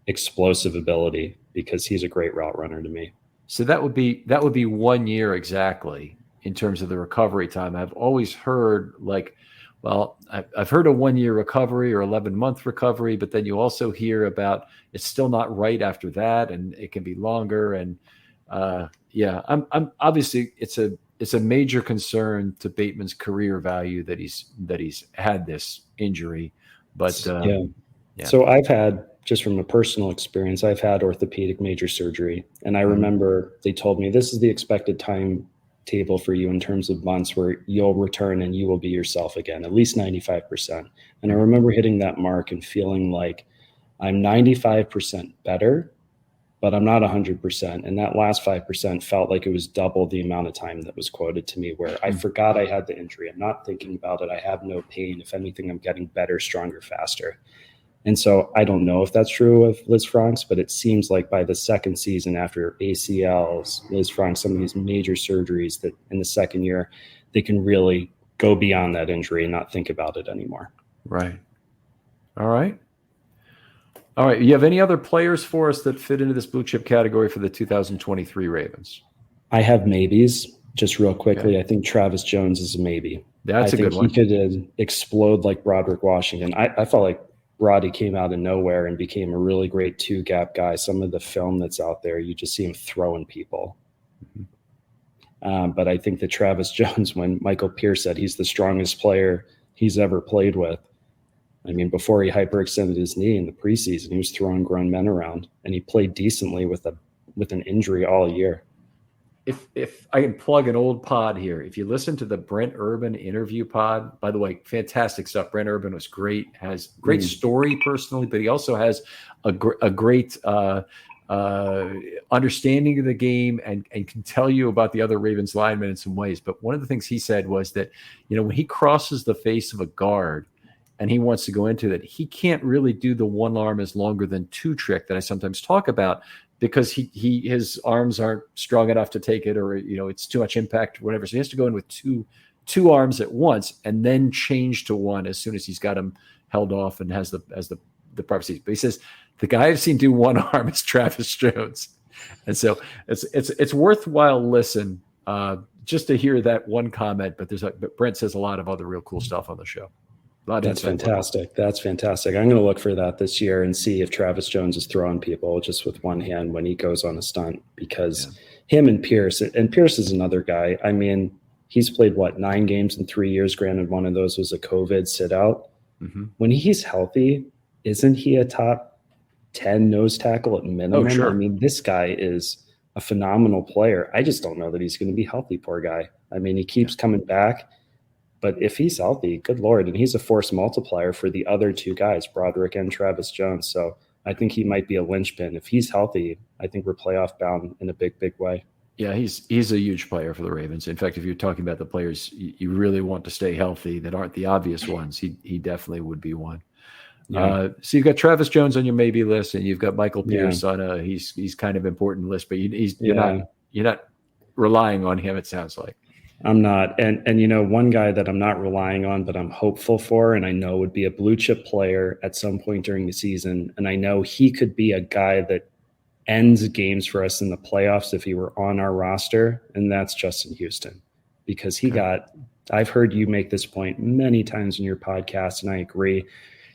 explosive ability, because he's a great route runner to me. So that would be 1 year exactly in terms of the recovery time. I've always heard I've heard a 1 year recovery or 11-month recovery, but then you also hear about it's still not right after that, and it can be longer. And I'm obviously it's a major concern to Bateman's career value that he's had this injury. But So I've had, just from a personal experience, I've had orthopedic major surgery. And I remember they told me this is the expected timetable for you in terms of months where you'll return and you will be yourself again, at least 95%. And I remember hitting that mark and feeling like I'm 95% better, but I'm not 100%. And that last 5% felt like it was double the amount of time that was quoted to me, where I forgot I had the injury. I'm not thinking about it. I have no pain. If anything, I'm getting better, stronger, faster. And so I don't know if that's true of Liz Frank's, but it seems like by the second season, after ACLs, Liz Frank, some of these major surgeries, that in the second year, they can really go beyond that injury and not think about it anymore. Right. All right. You have any other players for us that fit into this blue chip category for the 2023 Ravens? I have maybes, just real quickly. Okay. I think Travis Jones is a maybe. That's a good one. I think he could explode like Broderick Washington. I felt like Roddy came out of nowhere and became a really great two-gap guy. Some of the film that's out there, you just see him throwing people. Mm-hmm. But I think that Travis Jones, when Michael Pierce said he's the strongest player he's ever played with, I mean, before he hyperextended his knee in the preseason, he was throwing grown men around, and he played decently with an injury all year. If I can plug an old pod here, if you listen to the Brent Urban interview pod, by the way, fantastic stuff. Brent Urban was great, has great story personally, but he also has a great understanding of the game and can tell you about the other Ravens linemen in some ways. But one of the things he said was that, when he crosses the face of a guard and he wants to go into that, he can't really do the one arm is longer than two trick that I sometimes talk about, because his arms aren't strong enough to take it, or it's too much impact or whatever. So he has to go in with two arms at once and then change to one as soon as he's got him held off and has the proper seat. But he says the guy I've seen do one arm is Travis Jones, and so it's worthwhile listen just to hear that one comment. But Brent says a lot of other real cool stuff on the show. That's fantastic. That's fantastic. I'm going to look for that this year and see if Travis Jones is throwing people just with one hand when he goes on a stunt, because him and Pierce is another guy. I mean, he's played 9 games in 3 years. Granted, one of those was a COVID sit out. Mm-hmm. When he's healthy, isn't he a top 10 nose tackle at minimum? Oh, sure. I mean, this guy is a phenomenal player. I just don't know that he's going to be healthy, poor guy. I mean, he keeps coming back. But if he's healthy, good Lord, and he's a force multiplier for the other two guys, Broderick and Travis Jones. So I think he might be a linchpin. If he's healthy, I think we're playoff bound in a big, big way. Yeah, he's a huge player for the Ravens. In fact, if you're talking about the players you really want to stay healthy that aren't the obvious ones, he definitely would be one. Yeah. So you've got Travis Jones on your maybe list, and you've got Michael Pierce on a he's kind of important list, but you're not relying on him. It sounds like. I'm not. And one guy that I'm not relying on, but I'm hopeful for, and I know would be a blue chip player at some point during the season. And I know he could be a guy that ends games for us in the playoffs if he were on our roster. And that's Justin Houston, because I've heard you make this point many times in your podcast, and I agree.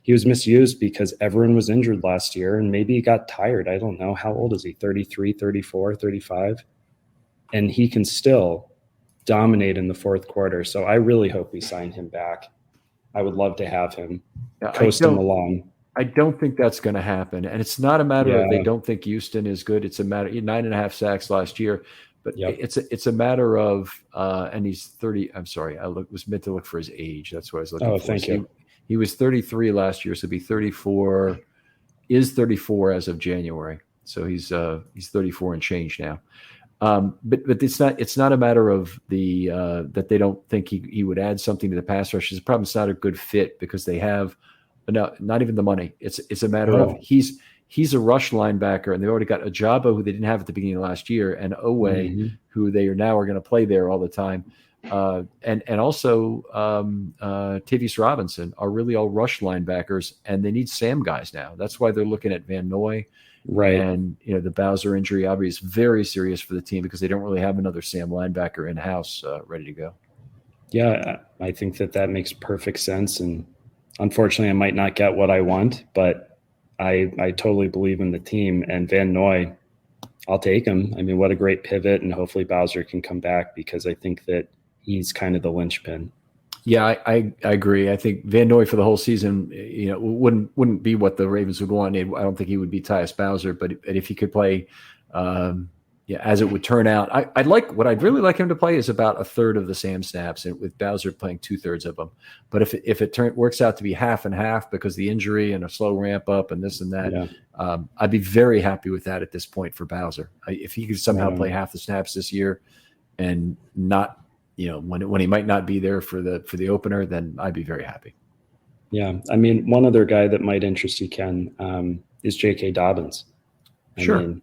He was misused because everyone was injured last year, and maybe he got tired. I don't know. How old is he? 33, 34, 35? And he can still dominate in the fourth quarter. So I really hope we sign him back. I would love to have him coast him along. I don't think that's going to happen. And it's not a matter of they don't think Houston is good. It's a matter 9.5 sacks last year, but it's a matter of, and he's 30. I'm sorry. Was meant to look for his age. That's what I was looking for. Oh, thank you. He was 33 last year. So he'll be 34, is 34 as of January. So he's 34 and change now. But it's not a matter of that they don't think he would add something to the pass rush. It's probably not a good fit because they have not even the money. It's a matter of he's a rush linebacker, and they already got Ajabo, who they didn't have at the beginning of last year, and Owe, who they are now going to play there all the time, and also Tavius Robinson are really all rush linebackers, and they need Sam guys now. That's why they're looking at Van Noy. Right. And the Bowser injury obviously is very serious for the team because they don't really have another Sam linebacker in house ready to go. Yeah, I think that makes perfect sense. And unfortunately, I might not get what I want, but I totally believe in the team. And Van Noy, I'll take him. I mean, what a great pivot. And hopefully Bowser can come back, because I think that he's kind of the linchpin. Yeah, I agree. I think Van Noy for the whole season, wouldn't be what the Ravens would want. I don't think he would be Tyus Bowser, but if he could play, as it would turn out, what I'd really like him to play is about a third of the Sam snaps, and with Bowser playing 2/3 of them. But if it works out to be half and half because of the injury and a slow ramp up and this and that, I'd be very happy with that at this point for Bowser. If he could somehow play half the snaps this year and not. When he might not be there for the opener, then I'd be very happy. Yeah. I mean, one other guy that might interest you, Ken, is J.K. Dobbins. Sure.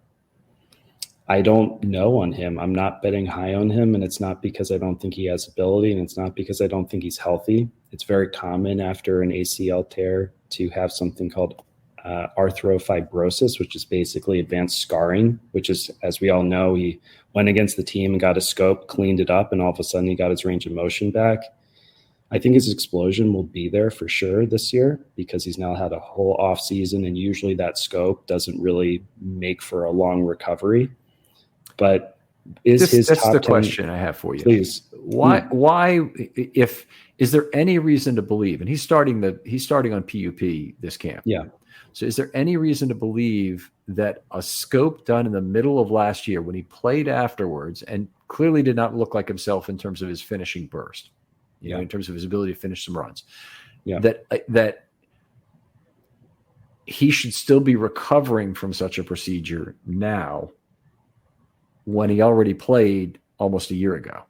I don't know on him. I'm not betting high on him, and it's not because I don't think he has ability, and it's not because I don't think he's healthy. It's very common after an ACL tear to have something called arthropfibrosis, which is basically advanced scarring, which is, as we all know, he went against the team and got a scope, cleaned it up, and all of a sudden he got his range of motion back. I think his explosion will be there for sure this year because he's now had a whole off season, and usually that scope doesn't really make for a long recovery. But that's top the 10, question I have for you. Please. Why is there any reason to believe, and he's starting on PUP this camp. Yeah. So is there any reason to believe that a scope done in the middle of last year when he played afterwards and clearly did not look like himself in terms of his finishing burst, in terms of his ability to finish some runs, that he should still be recovering from such a procedure now when he already played almost a year ago?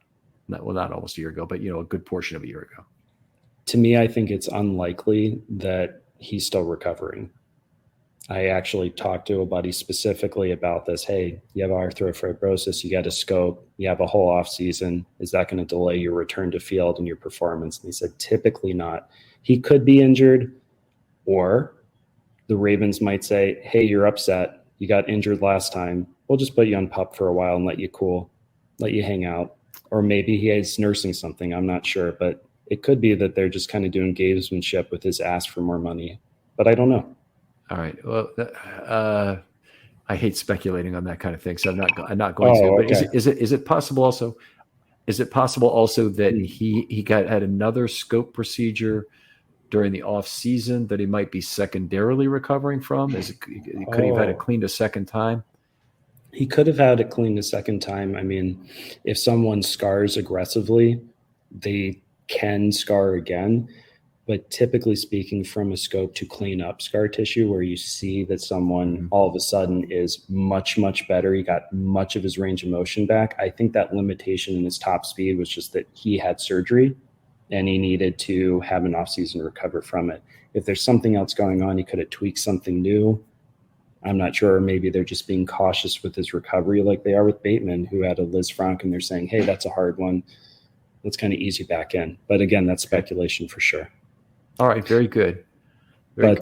Not almost a year ago, but a good portion of a year ago. To me, I think it's unlikely that he's still recovering. I actually talked to a buddy specifically about this. Hey, you have arthrofibrosis, you got a scope, you have a whole off season. Is that going to delay your return to field and your performance? And he said, typically not. He could be injured, or the Ravens might say, hey, you're upset. You got injured last time. We'll just put you on PUP for a while and let you cool, let you hang out. Or maybe he is nursing something. I'm not sure. But it could be that they're just kind of doing gamesmanship with his ask for more money. But I don't know. All right. Well, I hate speculating on that kind of thing, so I'm not going to. But okay. is it possible also? Is it possible also that he had another scope procedure during the off season that he might be secondarily recovering from? Could he have had it cleaned a second time? He could have had it cleaned a second time. I mean, if someone scars aggressively, they can scar again. But typically speaking, from a scope to clean up scar tissue where you see that someone all of a sudden is much, much better, he got much of his range of motion back. I think that limitation in his top speed was just that he had surgery and he needed to have an off-season recover from it. If there's something else going on, he could have tweaked something new. I'm not sure. Maybe they're just being cautious with his recovery like they are with Bateman, who had a Liz Frank, and they're saying, hey, that's a hard one. Let's kind of ease you back in. But again, that's speculation for sure. All right, very good. I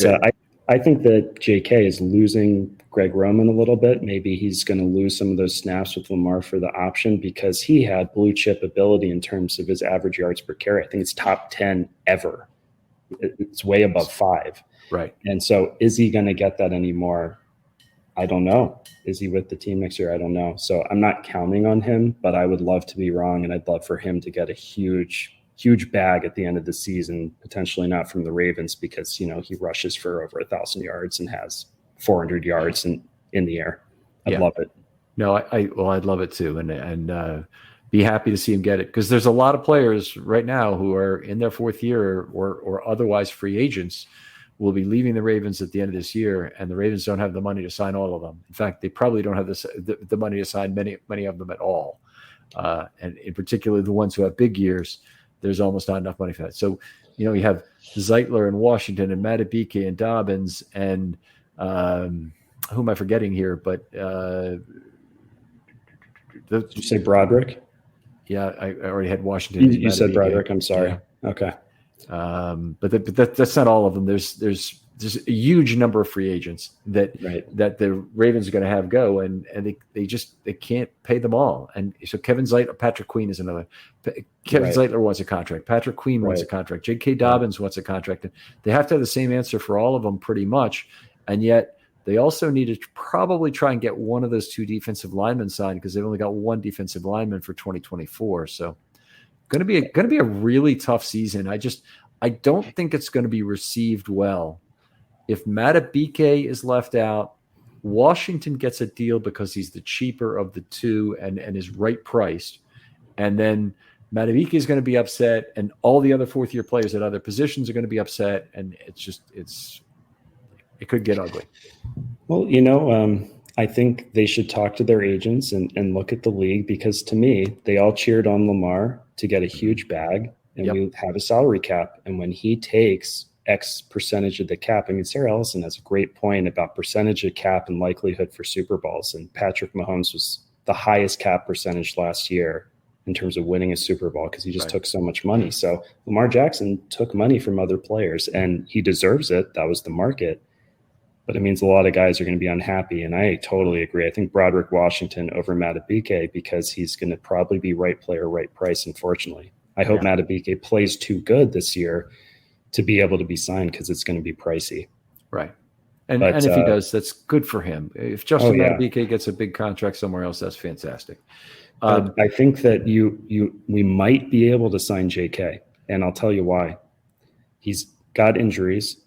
think that JK is losing Greg Roman a little bit. Maybe he's going to lose some of those snaps with Lamar for the option because he had blue chip ability in terms of his average yards per carry. I think it's top 10 ever. It's way above 5. Right. And so is he going to get that anymore? I don't know. Is he with the team next year? I don't know. So I'm not counting on him, but I would love to be wrong. And I'd love for him to get a huge bag at the end of the season, potentially not from the Ravens because, he rushes for over 1,000 yards and has 400 yards in the air. I'd love it. No, I'd love it too. And be happy to see him get it because there's a lot of players right now who are in their 4th year or otherwise free agents will be leaving the Ravens at the end of this year, and the Ravens don't have the money to sign all of them. In fact, they probably don't have the money to sign many of them at all. And in particular, the ones who have big years, there's almost not enough money for that. So, you have Zeitler and Washington and Matabike and Dobbins and who am I forgetting here? But did you say Broderick? Yeah, I already had Washington. You said Broderick. I'm sorry. Yeah. Okay. But that's not all of them. There's a huge number of free agents that the Ravens are going to have go, and they can't pay them all. And so Kevin Zeitler, Patrick Queen is another. Kevin Zeitler wants a contract. Patrick Queen wants a contract. J.K. Dobbins wants a contract. They have to have the same answer for all of them pretty much, and yet they also need to probably try and get one of those 2 defensive linemen signed because they've only got 1 defensive lineman for 2024. So going to be a really tough season. I don't think it's going to be received well. If Matabike is left out, Washington gets a deal because he's the cheaper of the 2 and is right priced. And then Matabike is going to be upset, and all the other 4th-year players at other positions are going to be upset, and it could get ugly. Well, I think they should talk to their agents and look at the league because to me, they all cheered on Lamar to get a huge bag, and we have a salary cap. And when he takes X percentage of the cap, I mean, Sarah Ellison has a great point about percentage of cap and likelihood for Super Bowls. And Patrick Mahomes was the highest cap percentage last year in terms of winning a Super Bowl because he just took so much money. So Lamar Jackson took money from other players, and he deserves it. That was the market. But it means a lot of guys are going to be unhappy, and I totally agree. I think Broderick Washington over Matabike because he's going to probably be right player, right price, unfortunately. I hope Matabike plays too good this year to be able to be signed because it's going to be pricey. Right. And if he does, that's good for him. If Justin Matabike gets a big contract somewhere else, that's fantastic. I think that we might be able to sign JK, and I'll tell you why. He's got injuries,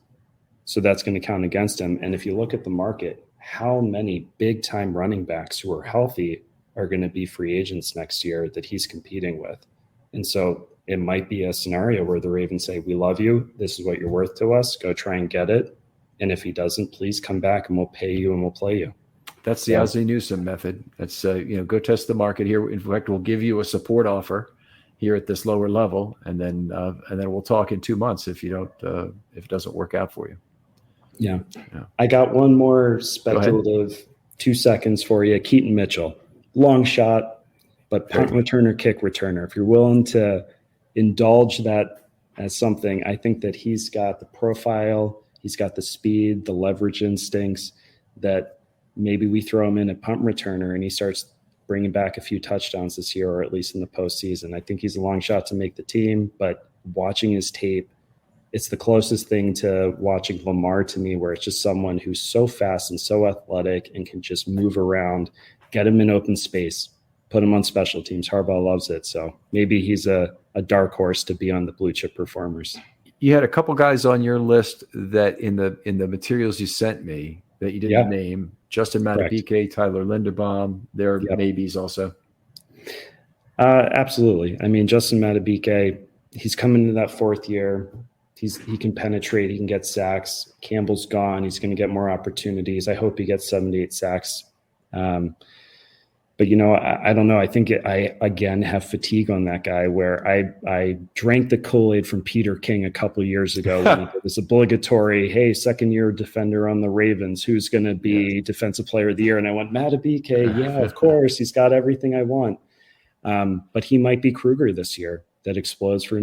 so that's going to count against him. And if you look at the market, how many big-time running backs who are healthy are going to be free agents next year that he's competing with? And so it might be a scenario where the Ravens say, we love you. This is what you're worth to us. Go try and get it. And if he doesn't, please come back and we'll pay you and we'll play you. That's the Ozzie Newsome method. That's, go test the market here. In fact, we'll give you a support offer here at this lower level. And then we'll talk in 2 months if it doesn't work out for you. Yeah. Yeah. I got one more speculative 2 seconds for you. Keaton Mitchell, long shot, but punt returner, kick returner. If you're willing to indulge that as something, I think that he's got the profile, he's got the speed, the leverage instincts that maybe we throw him in at punt returner and he starts bringing back a few touchdowns this year, or at least in the postseason. I think he's a long shot to make the team, but watching his tape, it's the closest thing to watching Lamar to me, where it's just someone who's so fast and so athletic and can just move around, get him in open space, put him on special teams. Harbaugh loves it. So maybe he's a dark horse to be on the blue chip performers. You had a couple guys on your list that in the materials you sent me that you didn't name. Justin Madubuike, Tyler Linderbaum, they're maybes also. Absolutely. I mean, Justin Madubuike, he's coming into that fourth year. He can penetrate. He can get sacks. Campbell's gone. He's going to get more opportunities. I hope he gets 7 to 8 sacks. But, I don't know. I think I, again, have fatigue on that guy where I drank the Kool-Aid from Peter King a couple of years ago when it was obligatory, hey, second-year defender on the Ravens, who's going to be defensive player of the year? And I went, Madubuike, yeah, of course. He's got everything I want. But he might be Kruger this year that explodes for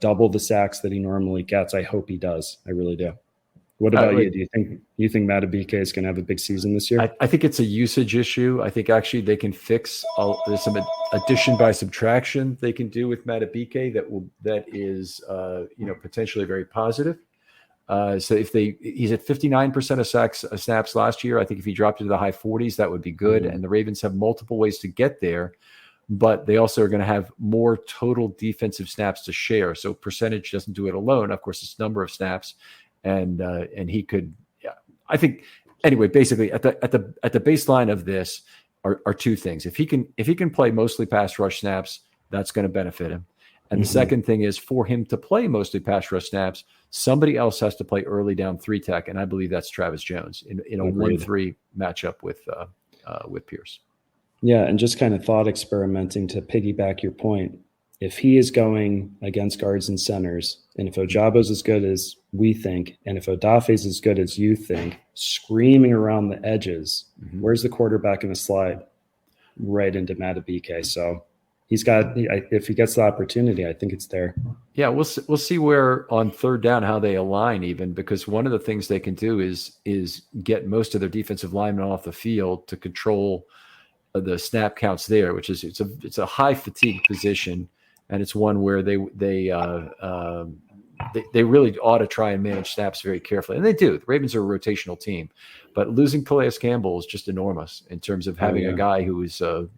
double the sacks that he normally gets. I hope he does. I really do. What about you? Do you think Madubuike is going to have a big season this year? I think it's a usage issue. I think actually they can fix. There's some addition by subtraction they can do with Madubuike that is potentially very positive. So he's at 59% of snaps last year. I think if he dropped into the high 40s, that would be good. Mm-hmm. And the Ravens have multiple ways to get there, but they also are going to have more total defensive snaps to share. So percentage doesn't do it alone. Of course, it's number of snaps, and he could. Yeah, I think anyway. Basically, at the baseline of this are two things. If he can play mostly pass rush snaps, that's going to benefit him. And the second thing is for him to play mostly pass rush snaps, somebody else has to play early down 3-tech, and I believe that's Travis Jones in a 1-3 matchup with Pierce. Yeah, and just kind of thought experimenting to piggyback your point. If he is going against guards and centers, and if Ojabo's as good as we think, and if Odafe's as good as you think, screaming around the edges, where's the quarterback in the slide? Right into Madubuike. So he's got, if he gets the opportunity, I think it's there. Yeah, we'll see where on third down how they align even, because one of the things they can do is get most of their defensive linemen off the field to control the snap counts there, which is it's a high fatigue position, and it's one where they really ought to try and manage snaps very carefully, and they do. The Ravens are a rotational team, but losing Calais Campbell is just enormous in terms of having a guy who is a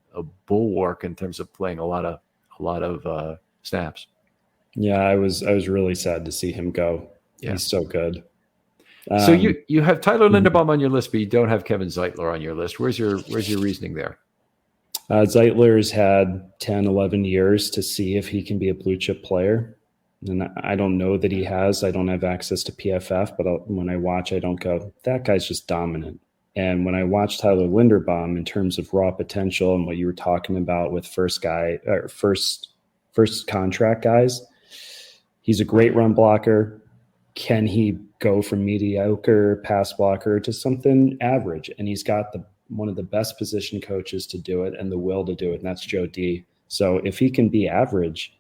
bulwark in terms of playing a lot of snaps. Yeah, I was really sad to see him go. Yeah. He's so good. So you have Tyler Linderbaum on your list, but you don't have Kevin Zeitler on your list. Where's your reasoning there? Zeitler's had 10, 11 years to see if he can be a blue chip player. And I don't know that he has. I don't have access to PFF, but when I watch, I don't go, that guy's just dominant. And when I watch Tyler Linderbaum in terms of raw potential and what you were talking about with first contract guys, he's a great run blocker. Can he go from mediocre pass blocker to something average? And he's got one of the best position coaches to do it and the will to do it, and that's Joe D. So if he can be average,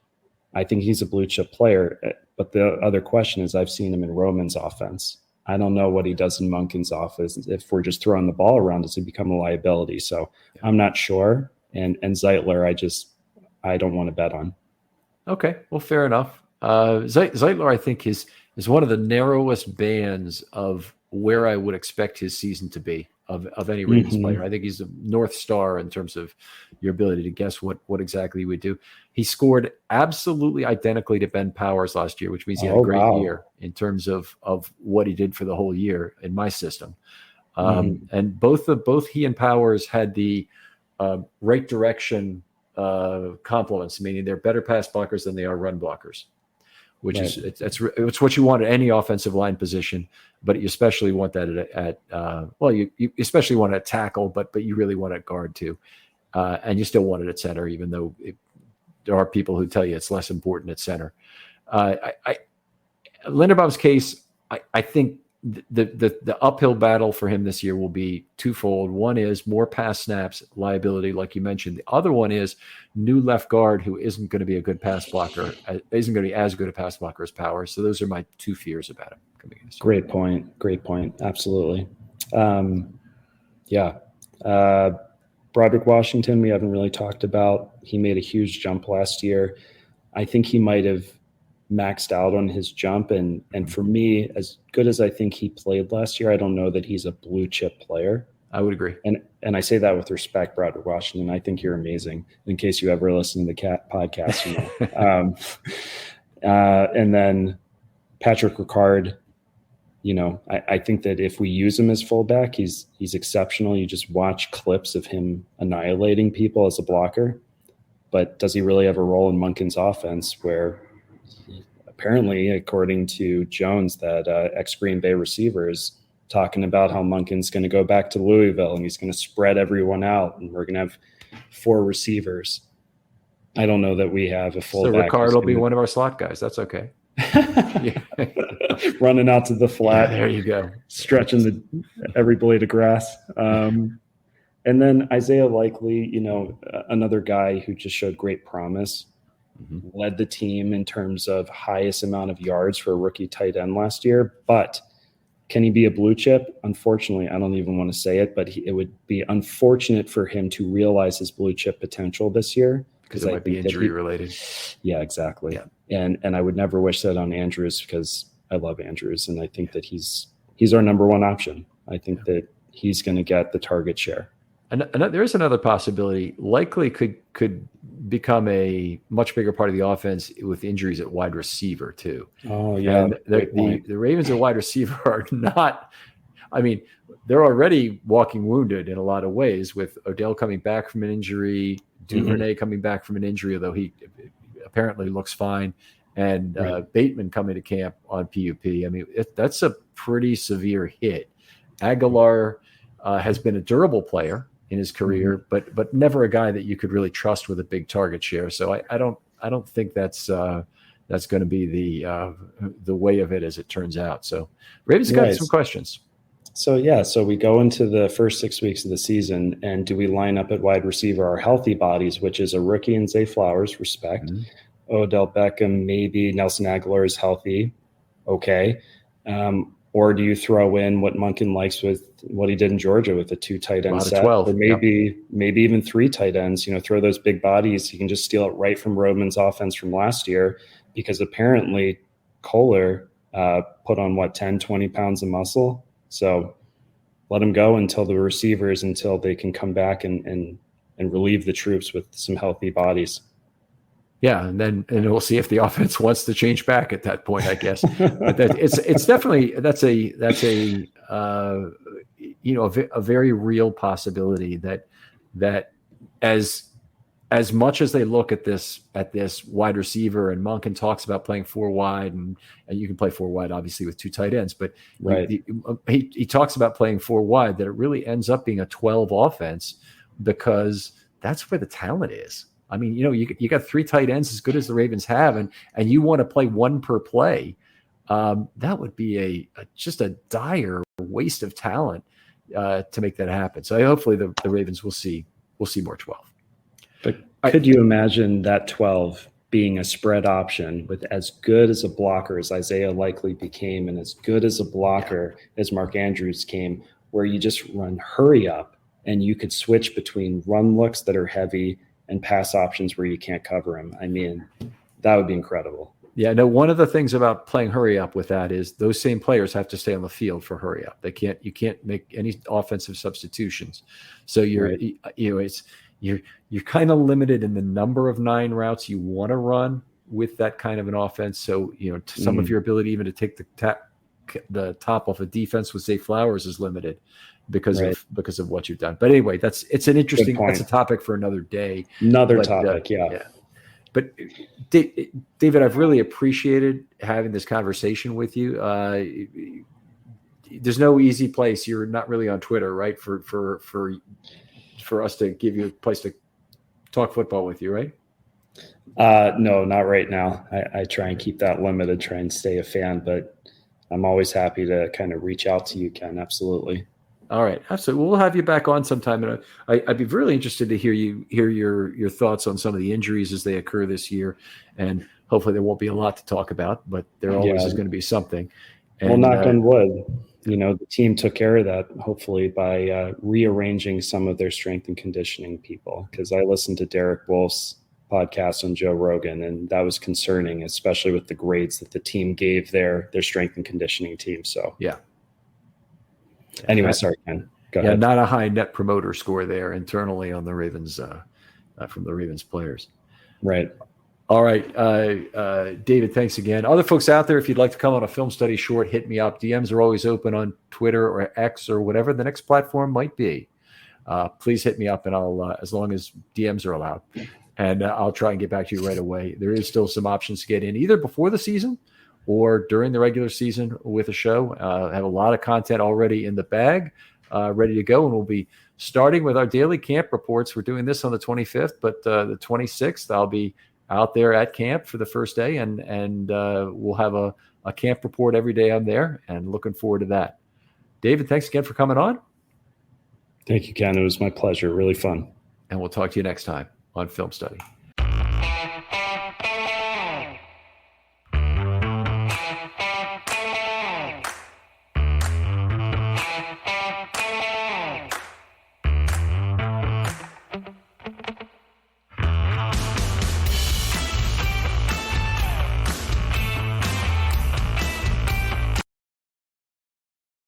I think he's a blue chip player. But the other question is, I've seen him in Roman's offense. I don't know what he does in Monken's offense. If we're just throwing the ball around, does he become a liability? So I'm not sure. And Zeitler, I don't want to bet on. Okay, well, fair enough. Zeitler, I think, is one of the narrowest bands of where I would expect his season to be of any Ravens player. I think he's a North Star in terms of your ability to guess what exactly he would do. He scored absolutely identically to Ben Powers last year, which means he had a great year in terms of what he did for the whole year in my system. And both he and Powers had the right direction compliments, meaning they're better pass blockers than they are run blockers. Which is it's what you want at any offensive line position, but you especially want that at you especially want it at tackle, but you really want it at guard too, and you still want it at center, even though there are people who tell you it's less important at center. Linderbaum's case, I think the uphill battle for him this year will be twofold. One is more pass snaps liability, like you mentioned. The other one is new left guard who isn't going to be a good pass blocker, isn't going to be as good a pass blocker as Powers. So those are my two fears about him coming in this year. Great point. Great point. Absolutely. Yeah. Broderick Washington, we haven't really talked about. He made a huge jump last year. I think he might have maxed out on his jump. And for me, as good as I think he played last year, I don't know that he's a blue chip player. I would agree. And I say that with respect, Broderick Washington. I think you're amazing. In case you ever listen to the podcast, you know. And then Patrick Ricard, you know, I think that if we use him as fullback, he's exceptional. You just watch clips of him annihilating people as a blocker. But does he really have a role in Monken's offense where apparently, according to Jones, that ex-Green Bay receiver is talking about how Monken's going to go back to Louisville and he's going to spread everyone out and we're going to have 4 receivers. I don't know that we have a fullback. So Ricard will be one of our slot guys. That's okay. Running out to the flat. Yeah, there you go. Stretching every blade of grass. And then Isaiah Likely, you know, another guy who just showed great promise. Mm-hmm. Led the team in terms of highest amount of yards for a rookie tight end last year. But can he be a blue chip? Unfortunately, I don't even want to say it, but it would be unfortunate for him to realize his blue chip potential this year. Because it might be injury related. Yeah, exactly. Yeah. And I would never wish that on Andrews because I love Andrews. And I think that he's our number one option. I think that he's going to get the target share. And there is another possibility. Likely could become a much bigger part of the offense with injuries at wide receiver too. Oh yeah, and the Ravens at wide receiver are not. I mean, they're already walking wounded in a lot of ways with Odell coming back from an injury, Duvernay coming back from an injury, although he apparently looks fine, and Bateman coming to camp on PUP. I mean, that's a pretty severe hit. Aguilar has been a durable player in his career, but never a guy that you could really trust with a big target share. So I don't think that's going to be the way of it as it turns out. So Ravens got some questions. So we go into the first 6 weeks of the season, and do we line up at wide receiver our healthy bodies, which is a rookie in Zay Flowers, respect, Odell Beckham, maybe Nelson Aguilar is healthy, okay. Or do you throw in what Monken likes with what he did in Georgia with the 2 tight end set, 12, or maybe even 3 tight ends? You know, throw those big bodies. You can just steal it right from Rodman's offense from last year, because apparently Kohler put on 10, 20 pounds of muscle. So let him go until they can come back and relieve the troops with some healthy bodies. Yeah, and we'll see if the offense wants to change back at that point, I guess. But it's definitely that's a very real possibility that as much as they look at this wide receiver, and Monken talks about playing 4 wide, and you can play 4 wide obviously with 2 tight ends, but he talks about playing 4 wide, that it really ends up being a 12 offense because that's where the talent is. I mean, you got 3 tight ends as good as the Ravens have, and you want to play 1 per play. That would be just a dire waste of talent to make that happen. So hopefully the Ravens will see more 12. But could you imagine that 12 being a spread option with as good as a blocker as Isaiah Likely became, and as good as a blocker as Mark Andrews came, where you just run hurry up and you could switch between run looks that are heavy and pass options where you can't cover him? I mean, that would be incredible. Yeah, no, one of the things about playing hurry up with that is those same players have to stay on the field for hurry up. You can't make any offensive substitutions. So you're kind of limited in the number of 9 routes you want to run with that kind of an offense. So, some of your ability even to take the top off a defense with Zay Flowers is limited because of what you've done. But anyway, it's an interesting, that's a topic for another day. Yeah. But David, I've really appreciated having this conversation with you. There's no easy place. You're not really on Twitter, right? For us to give you a place to talk football with you, right? No, not right now. I try and keep that limited, try and stay a fan, but I'm always happy to kind of reach out to you, Ken. Absolutely. All right, absolutely. We'll have you back on sometime, and I'd be really interested to hear your thoughts on some of the injuries as they occur this year, and hopefully there won't be a lot to talk about, but there always is going to be something. And, well, knock on wood. The team took care of that, hopefully, by rearranging some of their strength and conditioning people. Because I listened to Derek Wolf's podcast on Joe Rogan, and that was concerning, especially with the grades that the team gave their strength and conditioning team. So yeah. Anyway, sorry, Ken. Go yeah, ahead. Not a high net promoter score there internally on the Ravens from the Ravens players. Right. All right, David, thanks again. Other folks out there, if you'd like to come on a film study short, hit me up. DMs are always open on Twitter or X or whatever the next platform might be. Please hit me up, and I'll, as long as DMs are allowed, and I'll try and get back to you right away. There is still some options to get in, either before the season or during the regular season with a show. Have a lot of content already in the bag, ready to go, and we'll be starting with our daily camp reports. We're doing this on the 25th, but the 26th, I'll be out there at camp for the first day, and we'll have a camp report every day I'm there, and looking forward to that. David, thanks again for coming on. Thank you, Ken. It was my pleasure. Really fun. And we'll talk to you next time on Film Study.